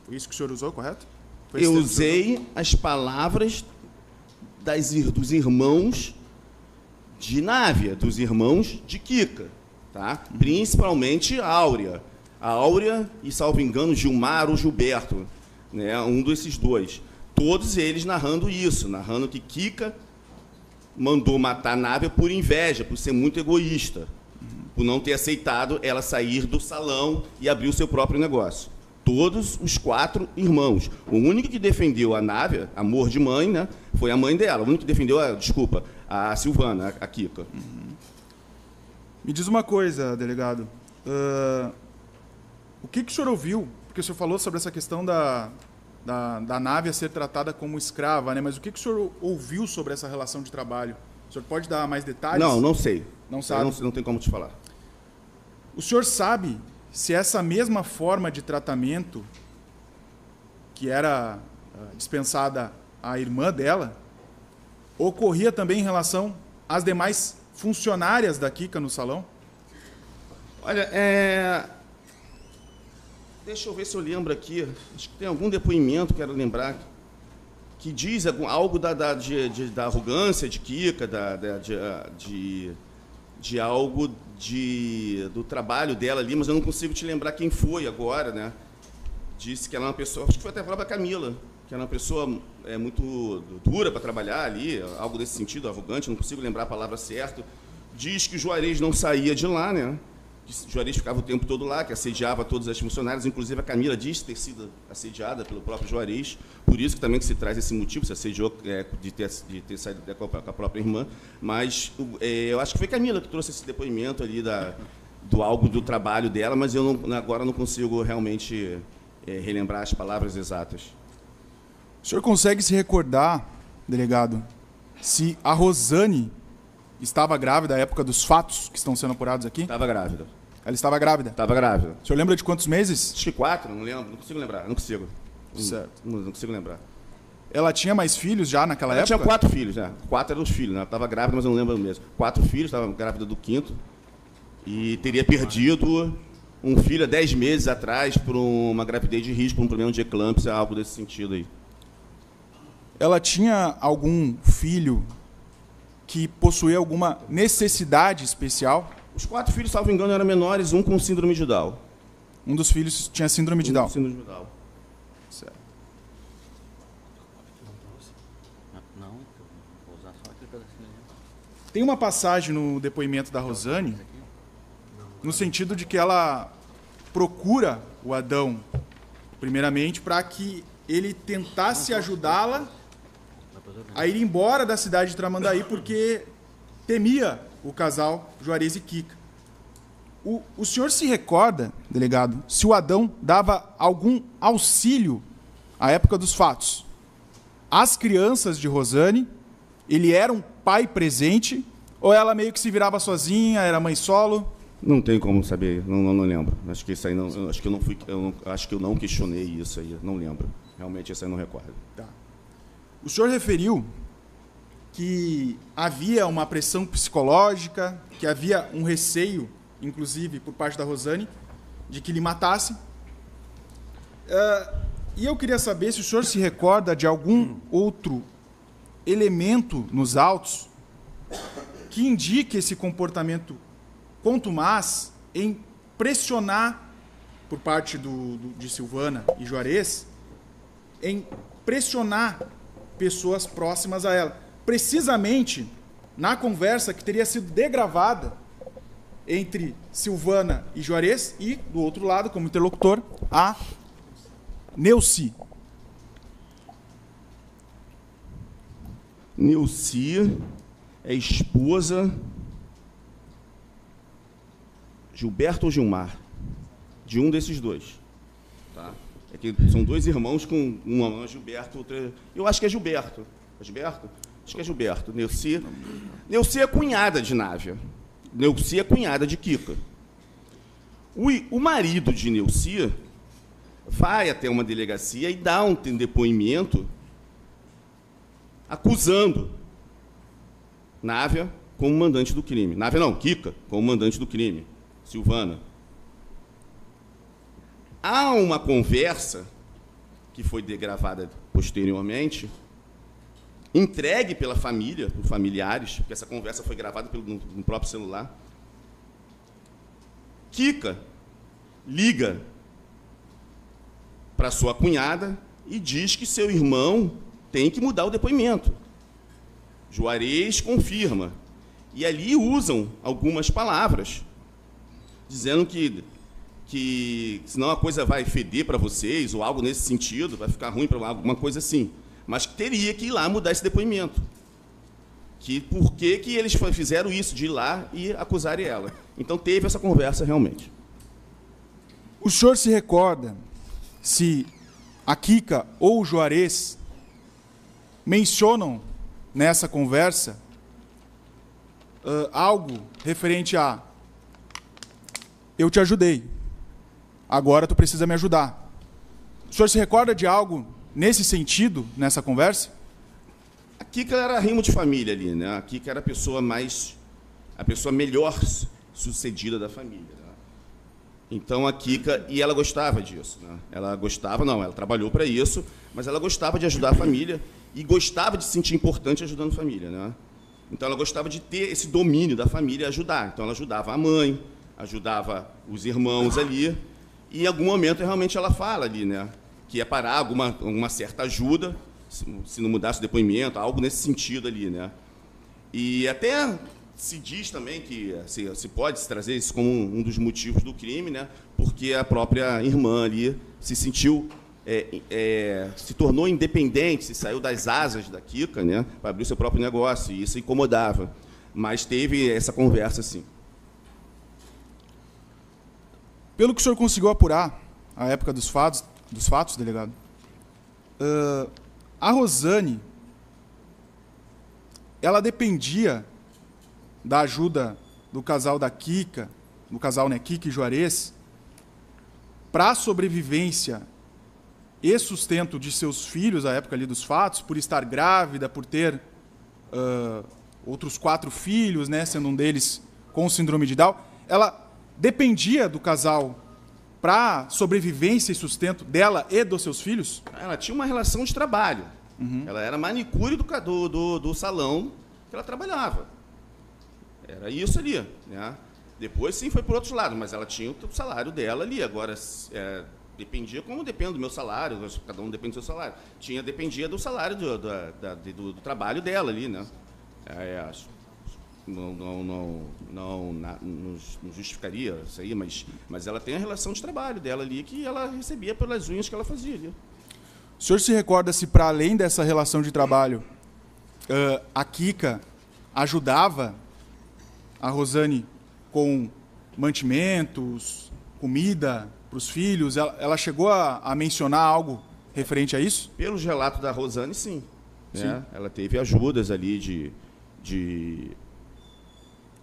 Foi isso que o senhor usou, correto? Eu usei as palavras dos irmãos de Návia, dos irmãos de Kika, tá? Principalmente a Áurea. A Áurea e, salvo engano, Gilmar ou Gilberto, né? Um desses dois. Todos eles narrando isso, narrando que Kika mandou matar Návia por inveja, por ser muito egoísta, por não ter aceitado ela sair do salão e abrir o seu próprio negócio. Todos os 4 irmãos. O único que defendeu a Návia, amor de mãe, né, foi a mãe dela. O único que defendeu, a Silvana, a Kika. Uhum. Me diz uma coisa, delegado. O que o senhor ouviu? Porque o senhor falou sobre essa questão da Návia ser tratada como escrava, né? Mas o que o senhor ouviu sobre essa relação de trabalho? O senhor pode dar mais detalhes? Não sei. Não sabe? Não tem como te falar. O senhor sabe se essa mesma forma de tratamento que era dispensada à irmã dela ocorria também em relação às demais funcionárias da Kika no salão? Olha, deixa eu ver se eu lembro aqui. Acho que tem algum depoimento, quero lembrar, que diz algo da arrogância de Kika, de algo do trabalho dela ali, mas eu não consigo te lembrar quem foi agora, né? Disse que ela é uma pessoa, acho que foi até a própria Camila, que era uma pessoa muito dura para trabalhar ali, algo desse sentido, arrogante, não consigo lembrar a palavra certa. Diz que Juarez não saía de lá, né? Que Juarez ficava o tempo todo lá, que assediava todas as funcionárias, inclusive a Camila diz ter sido assediada pelo próprio Juarez, por isso que também que se traz esse motivo, se assediou de ter saído com a própria irmã, mas eu acho que foi Camila que trouxe esse depoimento ali do trabalho dela, mas eu agora não consigo realmente relembrar as palavras exatas. O senhor consegue se recordar, delegado, se a Rosane estava grávida à época dos fatos que estão sendo apurados aqui? Estava grávida. Ela estava grávida? Estava grávida. O senhor lembra de quantos meses? Acho que 4, não lembro, não consigo lembrar, não consigo. Certo. Não consigo lembrar. Ela tinha mais filhos já naquela época? Ela tinha 4 filhos, né? 4 eram os filhos, né? Ela estava grávida, mas eu não lembro mesmo. 4 filhos, estava grávida do 5º, e teria perdido um filho há 10 meses atrás por uma gravidez de risco, por um problema de eclâmpsia, algo desse sentido aí. Ela tinha algum filho que possuía alguma necessidade especial? Os 4 filhos, salvo engano, eram menores, um com síndrome de Down. Um dos filhos tinha síndrome de Down? Síndrome de Down. Certo. Tem uma passagem no depoimento da Rosane, no sentido de que ela procura o Adão, primeiramente, para que ele tentasse ajudá-la a ir embora da cidade de Tramandaí, porque temia o casal Juarez e Kika. O senhor se recorda, delegado, se o Adão dava algum auxílio à época dos fatos às crianças de Rosane? Ele era um pai presente ou ela meio que se virava sozinha, era mãe solo? Não tem como saber, não lembro. Acho que isso aí não, acho que eu não questionei isso aí, não lembro. Realmente isso aí não recordo. Tá. O senhor referiu que havia uma pressão psicológica, que havia um receio, inclusive por parte da Rosane, de que lhe matasse. E eu queria saber se o senhor se recorda de algum outro elemento nos autos que indique esse comportamento contumaz em pressionar, por parte de Silvana e Juarez, em pressionar pessoas próximas a ela. Precisamente na conversa que teria sido degravada entre Silvana e Juarez e, do outro lado, como interlocutor, a Neuci. Neuci é esposa Gilberto ou Gilmar, de um desses dois. Tá? É que são dois irmãos com uma Gilberto, outra... Eu acho que é Gilberto. É Gilberto? Acho que é Gilberto. Neuci é cunhada de Návia. Neuci é cunhada de Kika. O marido de Neuci vai até uma delegacia e dá um depoimento acusando Návia como mandante do crime. Návia não, Kika como mandante do crime. Silvana. Há uma conversa que foi degravada posteriormente, entregue pela família, por familiares, porque essa conversa foi gravada no próprio celular. Kika liga para sua cunhada e diz que seu irmão tem que mudar o depoimento. Juarez confirma. E ali usam algumas palavras, dizendo que senão a coisa vai feder para vocês, ou algo nesse sentido, vai ficar ruim para alguma coisa assim. Mas que teria que ir lá mudar esse depoimento. Por que eles fizeram isso, de ir lá e acusarem ela. Então, teve essa conversa realmente. O senhor se recorda se a Kika ou o Juarez mencionam nessa conversa algo referente a eu te ajudei, agora tu precisa me ajudar? O senhor se recorda de algo nesse sentido, nessa conversa? A Kika era rimo de família ali, né? A Kika era a pessoa melhor sucedida da família, né? Então a Kika, e ela gostava disso, né? Ela trabalhou para isso, mas ela gostava de ajudar a família e gostava de se sentir importante ajudando a família, né? Então ela gostava de ter esse domínio da família e ajudar. Então ela ajudava a mãe, ajudava os irmãos ali, e em algum momento realmente ela fala ali, né, que ia parar alguma certa ajuda, se não mudasse o depoimento, algo nesse sentido ali, né. E até se diz também que se pode trazer isso como um dos motivos do crime, né, porque a própria irmã ali se sentiu, se tornou independente, se saiu das asas da Kika, né, para abrir o seu próprio negócio, e isso incomodava. Mas teve essa conversa, sim. Pelo que o senhor conseguiu apurar, à época dos fatos, delegado, a Rosane, ela dependia da ajuda do casal da Kika, do casal, né, Kika e Juarez, para a sobrevivência e sustento de seus filhos, à época ali dos fatos, por estar grávida, por ter outros 4 filhos, né, sendo um deles com síndrome de Down. Ela dependia do casal para sobrevivência e sustento dela e dos seus filhos? Ela tinha uma relação de trabalho. Uhum. Ela era manicure do salão que ela trabalhava. Era isso ali, né? Depois, sim, foi por outro lado, mas ela tinha o salário dela ali. Agora, dependia como depende do meu salário, cada um depende do seu salário. Dependia do salário do trabalho dela ali, né? não justificaria isso aí, mas ela tem a relação de trabalho dela ali, que ela recebia pelas unhas que ela fazia ali. O senhor se recorda se, para além dessa relação de trabalho, a Kika ajudava a Rosane com mantimentos, comida para os filhos? Ela chegou a mencionar algo referente a isso? Pelos relatos da Rosane, sim. Né? Ela teve ajudas ali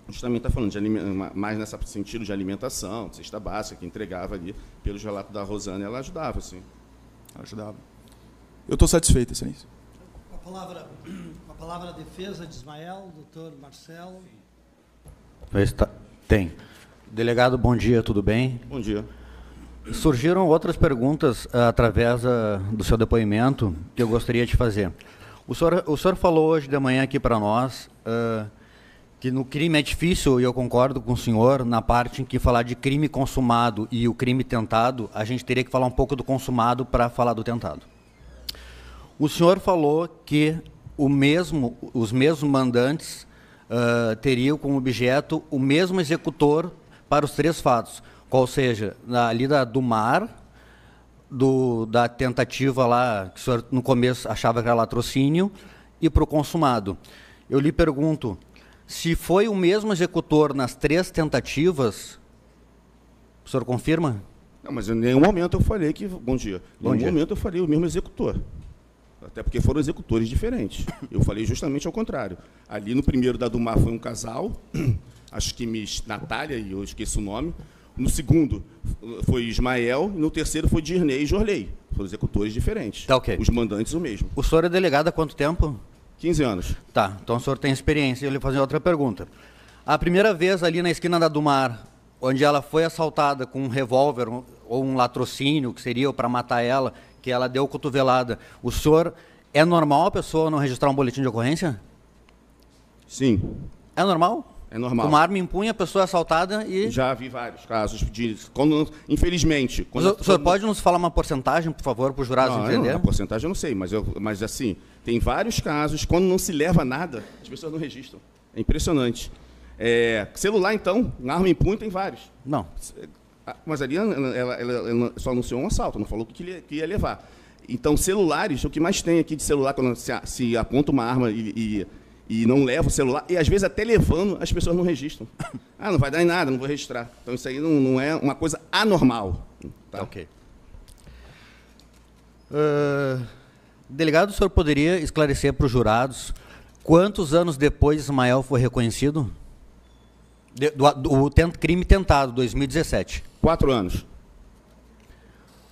justamente está falando mais nesse sentido de alimentação, de cesta básica, que entregava ali. Pelos relatos da Rosane, ela ajudava, sim. Ela ajudava. Eu estou satisfeito, excelência. Com a palavra a defesa de Ismael, doutor Marcelo. Tem. Delegado, bom dia, tudo bem? Bom dia. Surgiram outras perguntas através do seu depoimento que eu gostaria de fazer. O senhor falou hoje de manhã aqui para nós que no crime é difícil, e eu concordo com o senhor, na parte em que falar de crime consumado e o crime tentado, a gente teria que falar um pouco do consumado para falar do tentado. O senhor falou que os mesmos mandantes teriam como objeto o mesmo executor para os 3 fatos, qual seja, ali do mar, da tentativa lá, que o senhor no começo achava que era latrocínio, e para o consumado. Eu lhe pergunto, se foi o mesmo executor nas 3 tentativas, o senhor confirma? Não, mas em nenhum momento eu falei que... Bom dia. Em nenhum momento eu falei o mesmo executor. Até porque foram executores diferentes. Eu falei justamente ao contrário. Ali no primeiro da Dumar foi um casal, acho que Natália, e eu esqueço o nome. No segundo foi Ismael, e no terceiro foi Dirnei e Jorley. Foram executores diferentes. Tá, ok. Os mandantes o mesmo. O senhor é delegado há quanto tempo? 15 anos. Tá, então o senhor tem experiência. Eu lhe fazer outra pergunta. A primeira vez ali na esquina da Dumar, onde ela foi assaltada com um revólver ou um latrocínio, que seria para matar ela, que ela deu cotovelada, o senhor, é normal a pessoa não registrar um boletim de ocorrência? Sim. É normal? É normal. Uma arma em punho, a pessoa é assaltada e... Já vi vários casos de... Infelizmente... O senhor pode nos falar uma porcentagem, por favor, para os jurados entenderem? A porcentagem eu não sei, mas assim, tem vários casos, quando não se leva nada, as pessoas não registram. É impressionante. Celular, então, uma arma em punho tem vários. Não. Mas ali ela só anunciou um assalto, não falou que ia levar. Então, celulares, o que mais tem aqui de celular, quando se aponta uma arma e não leva o celular, e às vezes até levando, as pessoas não registram. Não vai dar em nada, não vou registrar. Então, isso aí não é uma coisa anormal. Tá? Ok. Delegado, o senhor poderia esclarecer para os jurados quantos anos depois Ismael foi reconhecido? Do crime tentado, 2017. 4 anos.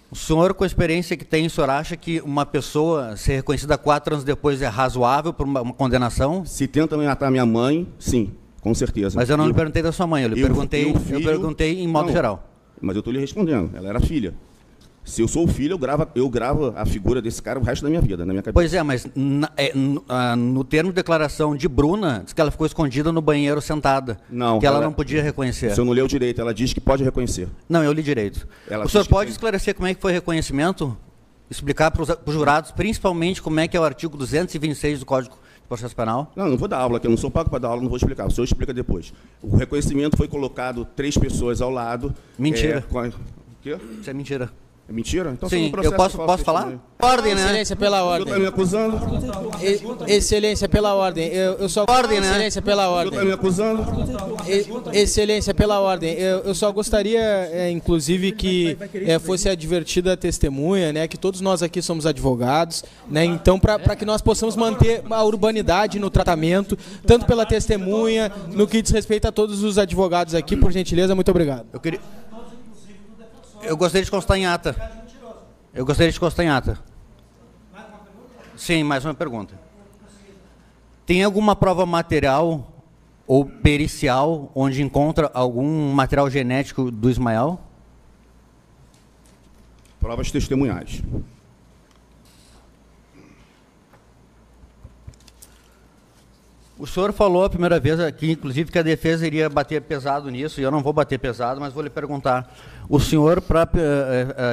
O senhor, com a experiência que tem, o senhor acha que uma pessoa ser reconhecida 4 anos depois é razoável por uma condenação? Se tenta matar minha mãe, sim, com certeza. Mas eu não lhe perguntei da sua mãe, eu perguntei em modo geral. Mas eu estou lhe respondendo, ela era filha. Se eu sou o filho, eu gravo a figura desse cara o resto da minha vida, na minha cabeça. Pois é, mas no termo de declaração de Bruna, diz que ela ficou escondida no banheiro sentada. Não. Que ela não podia reconhecer. Se eu não leu direito, ela diz que pode reconhecer. Não, eu li direito. O senhor pode esclarecer como é que foi o reconhecimento? Explicar para os jurados, principalmente, como é que é o artigo 226 do Código de Processo Penal? Não vou dar aula aqui, eu não sou pago para dar aula, não vou explicar. O senhor explica depois. O reconhecimento foi colocado 3 pessoas ao lado. Mentira. O quê? Isso é mentira. É mentira? Então, sim, eu posso falar? Ordem, né? Excelência, pela ordem. O senhor está me acusando? Excelência, pela ordem. Eu só... Ordem, né? Excelência, pela ordem. O senhor está me acusando? Excelência, pela ordem. Eu só gostaria, inclusive, que fosse advertida a testemunha, né? Que todos nós aqui somos advogados, né? Então, para que nós possamos manter a urbanidade no tratamento, tanto pela testemunha, no que diz respeito a todos os advogados aqui, por gentileza, muito obrigado. Eu gostaria de constar em ata. Sim, mais uma pergunta. Tem alguma prova material ou pericial onde encontra algum material genético do Ismael? Provas testemunhais. O senhor falou a primeira vez aqui, inclusive, que a defesa iria bater pesado nisso, e eu não vou bater pesado, mas vou lhe perguntar. O senhor, para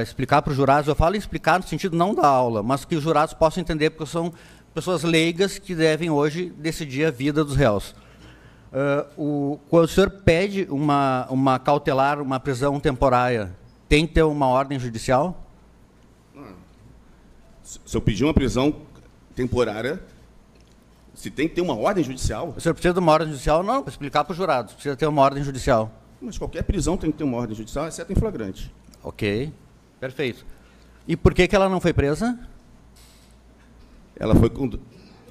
explicar para os jurados, eu falo em explicar no sentido não da aula, mas que os jurados possam entender, porque são pessoas leigas que devem hoje decidir a vida dos réus. Quando o senhor pede uma cautelar, uma prisão temporária, tem que ter uma ordem judicial? Se eu pedir uma prisão temporária, se tem que ter uma ordem judicial? O senhor precisa de uma ordem judicial? Não, para explicar para os jurados. Precisa ter uma ordem judicial. Mas qualquer prisão tem que ter uma ordem judicial, exceto em flagrante. Ok, perfeito. E por que ela não foi presa? Ela foi...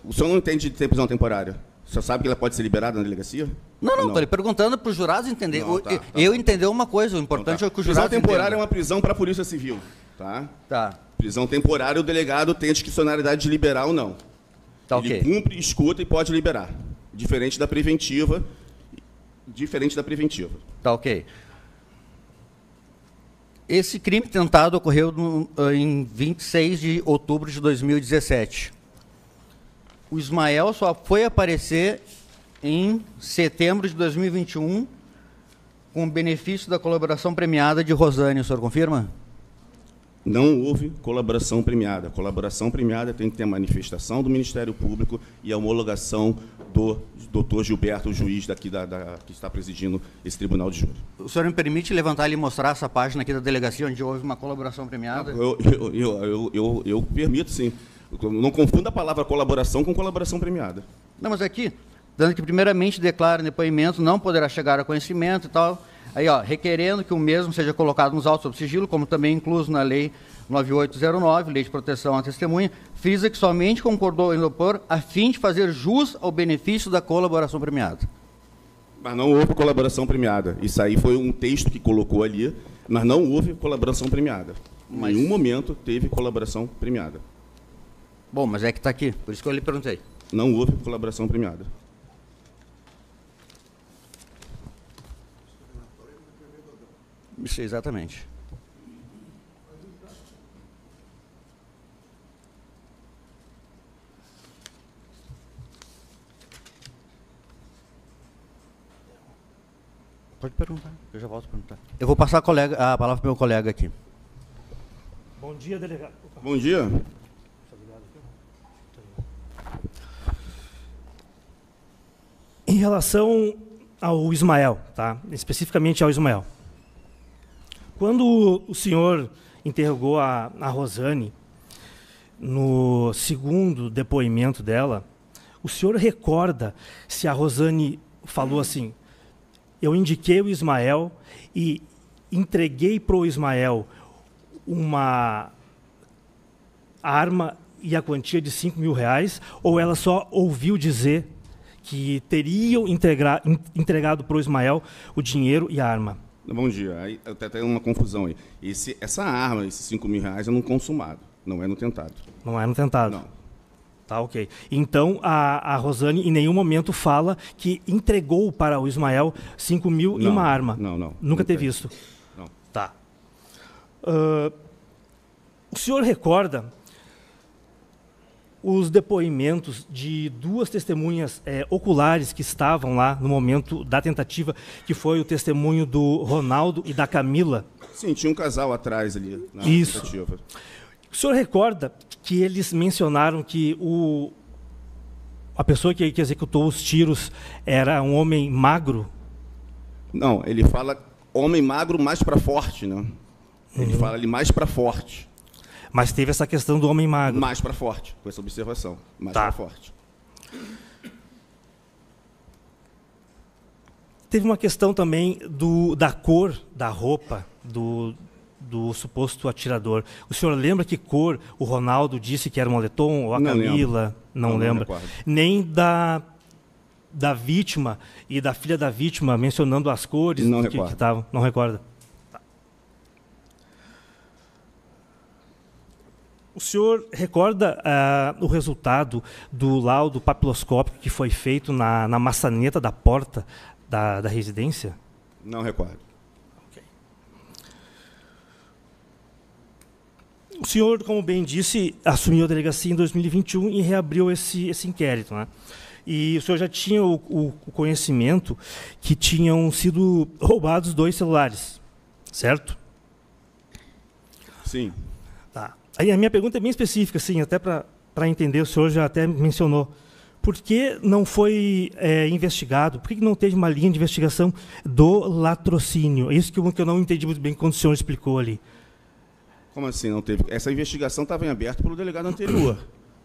O senhor não entende de ter prisão temporária? O senhor sabe que ela pode ser liberada na delegacia? Não, estou lhe perguntando para os jurados entenderem. Tá. Eu entender uma coisa, o importante é que os jurados prisão temporária entendam. é uma prisão para a Polícia Civil. Tá? Tá. Prisão temporária, o delegado tem a discricionariedade de liberar ou não. Tá, Ele ok. cumpre, escuta e pode liberar. Diferente da preventiva. Tá, ok. Esse crime tentado ocorreu em 26 de outubro de 2017. O Ismael só foi aparecer em setembro de 2021 com o benefício da colaboração premiada de Rosane. O senhor confirma? Não houve colaboração premiada. Colaboração premiada tem que ter a manifestação do Ministério Público e a homologação do doutor Gilberto, o juiz daqui que está presidindo esse tribunal de júri. O senhor me permite levantar e mostrar essa página aqui da delegacia onde houve uma colaboração premiada? Eu permito, sim. Não confunda a palavra colaboração com colaboração premiada. Não, mas aqui, dando que primeiramente declara em depoimento, não poderá chegar a conhecimento e tal. Aí, ó, requerendo que o mesmo seja colocado nos autos sob sigilo, como também incluso na Lei 9809, Lei de Proteção à Testemunha, frisa que somente concordou em opor a fim de fazer jus ao benefício da colaboração premiada. Mas não houve colaboração premiada. Isso aí foi um texto que colocou ali, mas não houve colaboração premiada. Em nenhum momento teve colaboração premiada. Bom, mas é que está aqui, por isso que eu lhe perguntei. Não houve colaboração premiada. Isso, exatamente. Pode perguntar, eu já volto a perguntar. Eu vou passar a palavra para o meu colega aqui. Bom dia, delegado. Bom dia. Em relação ao Ismael, tá? Especificamente ao Ismael. Quando o senhor interrogou a Rosane, no segundo depoimento dela, o senhor recorda se a Rosane falou assim: eu indiquei o Ismael e entreguei para o Ismael uma arma e a quantia de R$5.000, ou ela só ouviu dizer que teriam entregado para o Ismael o dinheiro e a arma? Bom dia. Aí até tem uma confusão aí. Essa arma, esses R$5.000, é no consumado, não é no tentado. Não é no tentado? Não. Tá, ok. Então, a Rosane em nenhum momento fala que entregou para o Ismael 5 mil e uma arma? Não. Nunca teve isso? Não. Tá. O senhor recorda os depoimentos de duas testemunhas oculares que estavam lá no momento da tentativa, que foi o testemunho do Ronaldo e da Camila? Sim, tinha um casal atrás ali na Isso. tentativa. O senhor recorda que eles mencionaram que a pessoa que executou os tiros era um homem magro? Não, ele fala homem magro mais para forte, né? Ele fala ali mais para forte. Mas teve essa questão do homem magro. Mais para forte, com essa observação. Mais Tá. para forte. Teve uma questão também da cor da roupa do suposto atirador. O senhor lembra que cor o Ronaldo disse que era moletom, ou a Não Camila? Não lembra. recordo. Nem da vítima e da filha da vítima mencionando as cores Não que recordo. estavam. Não recorda? Tá. O senhor recorda o resultado do laudo papiloscópico que foi feito na maçaneta da porta da residência? Não recordo. O senhor, como bem disse, assumiu a delegacia em 2021 e reabriu esse inquérito, né? E o senhor já tinha o conhecimento que tinham sido roubados 2 celulares, certo? Sim. Tá. Aí a minha pergunta é bem específica, assim, até para entender, o senhor já até mencionou. por que não foi investigado? Por que não teve uma linha de investigação do latrocínio? Isso que eu não entendi muito bem quando o senhor explicou ali. Como assim não teve? Essa investigação estava em aberto pelo delegado anterior.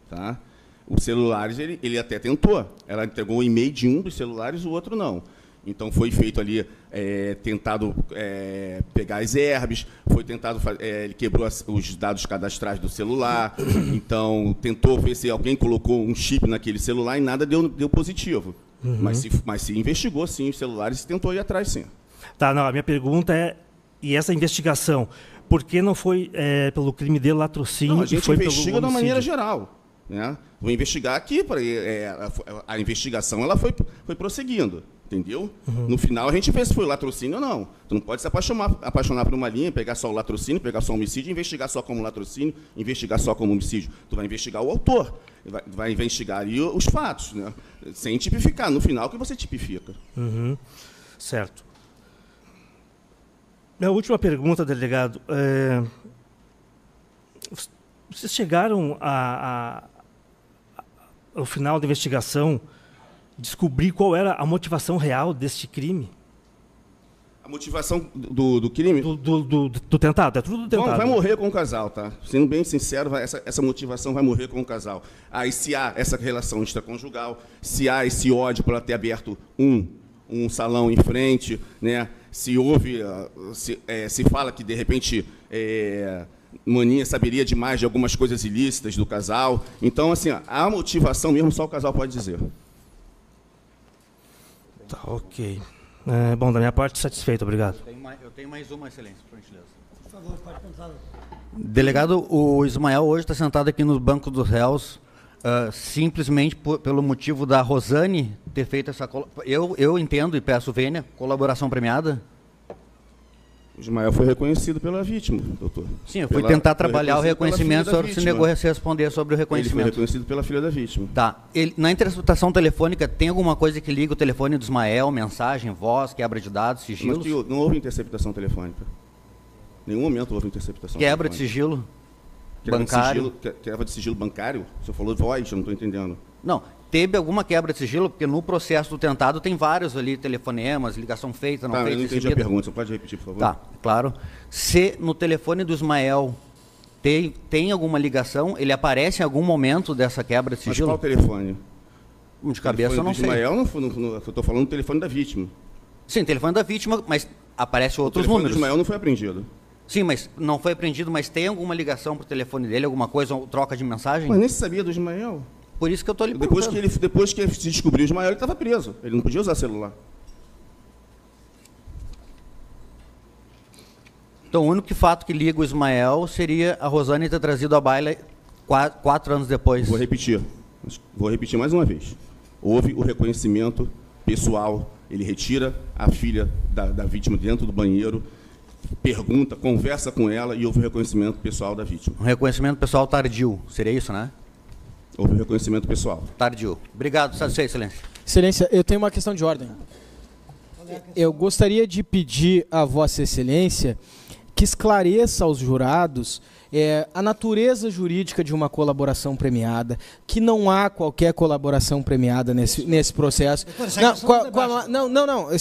Tá? Os celulares, ele até tentou. Ela entregou o e-mail de um dos celulares, o outro não. Então, foi feito ali, tentado pegar as herbes, foi tentado, ele quebrou os dados cadastrais do celular, então, tentou ver se alguém colocou um chip naquele celular e nada deu positivo. Uhum. Mas se investigou, sim, os celulares e tentou ir atrás, sim. Tá, não, a minha pergunta é, e essa investigação, por que não foi pelo crime de latrocínio? Não, a gente foi investiga pelo de uma maneira geral. Né? Vou investigar aqui, a investigação ela foi prosseguindo. Entendeu? Uhum. No final, a gente vê se foi latrocínio ou não. Tu não pode se apaixonar por uma linha, pegar só o latrocínio, pegar só o homicídio, investigar só como latrocínio, investigar só como homicídio. Tu vai investigar o autor, vai investigar ali os fatos, né? Sem tipificar. No final, que você tipifica. Uhum. Certo. Minha última pergunta, delegado. Vocês chegaram ao final da investigação descobrir qual era a motivação real deste crime? A motivação do crime? Do tentado, é tudo do tentado. Vai morrer com o casal, tá? Sendo bem sincero, essa motivação vai morrer com o casal. Aí, se há essa relação extraconjugal, se há esse ódio por ela ter aberto um salão em frente, né? Se houve, se fala que, de repente, Maninha saberia demais de algumas coisas ilícitas do casal. Então, assim, a motivação mesmo só o casal pode dizer. Tá, ok. Bom, da minha parte, satisfeito, obrigado. Eu tenho mais uma, excelência, por gentileza. Por favor, pode contar. Delegado, o Ismael hoje está sentado aqui no banco dos réus, simplesmente pelo motivo da Rosane ter feito essa... Eu entendo e peço vênia, colaboração premiada. O Ismael foi reconhecido pela vítima, doutor. Sim, eu fui tentar trabalhar o reconhecimento, o senhor se negou a se responder sobre o reconhecimento. Ele foi reconhecido pela filha da vítima. Tá. Na interceptação telefônica, tem alguma coisa que liga o telefone do Ismael, mensagem, voz, quebra de dados, sigilos? Não houve interceptação telefônica. Em nenhum momento houve interceptação telefônica. De sigilo bancário? Quebra de sigilo bancário? O senhor falou voz, eu não estou entendendo. Não. Teve alguma quebra de sigilo? Porque no processo do tentado tem vários ali, telefonemas, ligação feita, não feita. Eu não entendi a pergunta, você pode repetir, por favor? Tá, claro. Se no telefone do Ismael tem alguma ligação, ele aparece em algum momento dessa quebra de sigilo? Mas qual telefone? De cabeça eu não sei. Ismael, eu estou falando do telefone da vítima. Sim, telefone da vítima, mas aparece outros números. O telefone do Ismael não foi apreendido. Sim, mas não foi apreendido, mas tem alguma ligação para o telefone dele, alguma coisa, troca de mensagem? Mas nem se sabia do Ismael. Por isso que eu estou lhe perguntando. Depois que ele se descobriu o Ismael, ele estava preso. Ele não podia usar celular. Então, o único fato que liga o Ismael seria a Rosane ter trazido a baila 4 anos depois. Vou repetir mais uma vez. Houve o reconhecimento pessoal. Ele retira a filha da vítima dentro do banheiro, pergunta, conversa com ela e houve o reconhecimento pessoal da vítima. Um reconhecimento pessoal tardio. Seria isso, né? Houve reconhecimento pessoal. Tardio. Obrigado, satisfeito, excelência. Excelência, eu tenho uma questão de ordem. Eu gostaria de pedir a Vossa Excelência que esclareça aos jurados a natureza jurídica de uma colaboração premiada, que não há qualquer colaboração premiada nesse processo. Não,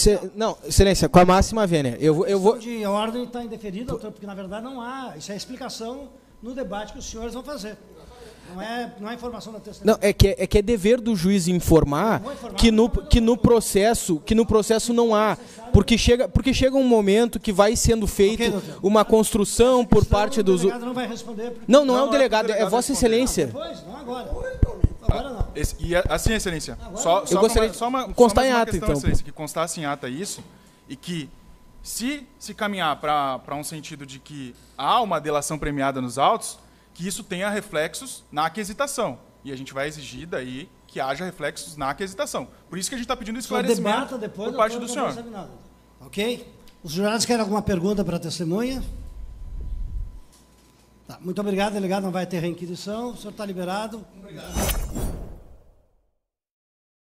Excelência, com a máxima vênia. Eu vou... A ordem está indeferida, doutor, porque na verdade não há. Isso é a explicação no debate que os senhores vão fazer. Não é informação da testemunha. Não, é que é dever do juiz informar que no processo não há, porque chega um momento que vai sendo feito uma construção por parte dos... O delegado não vai responder. Não é o delegado, é Vossa Excelência. Depois, não agora. Agora não. E assim, Excelência, eu gostaria de constar em ata, então. Excelência, que constasse em ata isso, e que se caminhar para um sentido de que há uma delação premiada nos autos, que isso tenha reflexos na aquisitação. E a gente vai exigir daí que haja reflexos na aquisitação. Por isso que a gente está pedindo esclarecimento por parte do senhor. Ok? Os jurados querem alguma pergunta para a testemunha? Tá, muito obrigado, delegado. Não vai ter reinquisição. O senhor está liberado. Obrigado.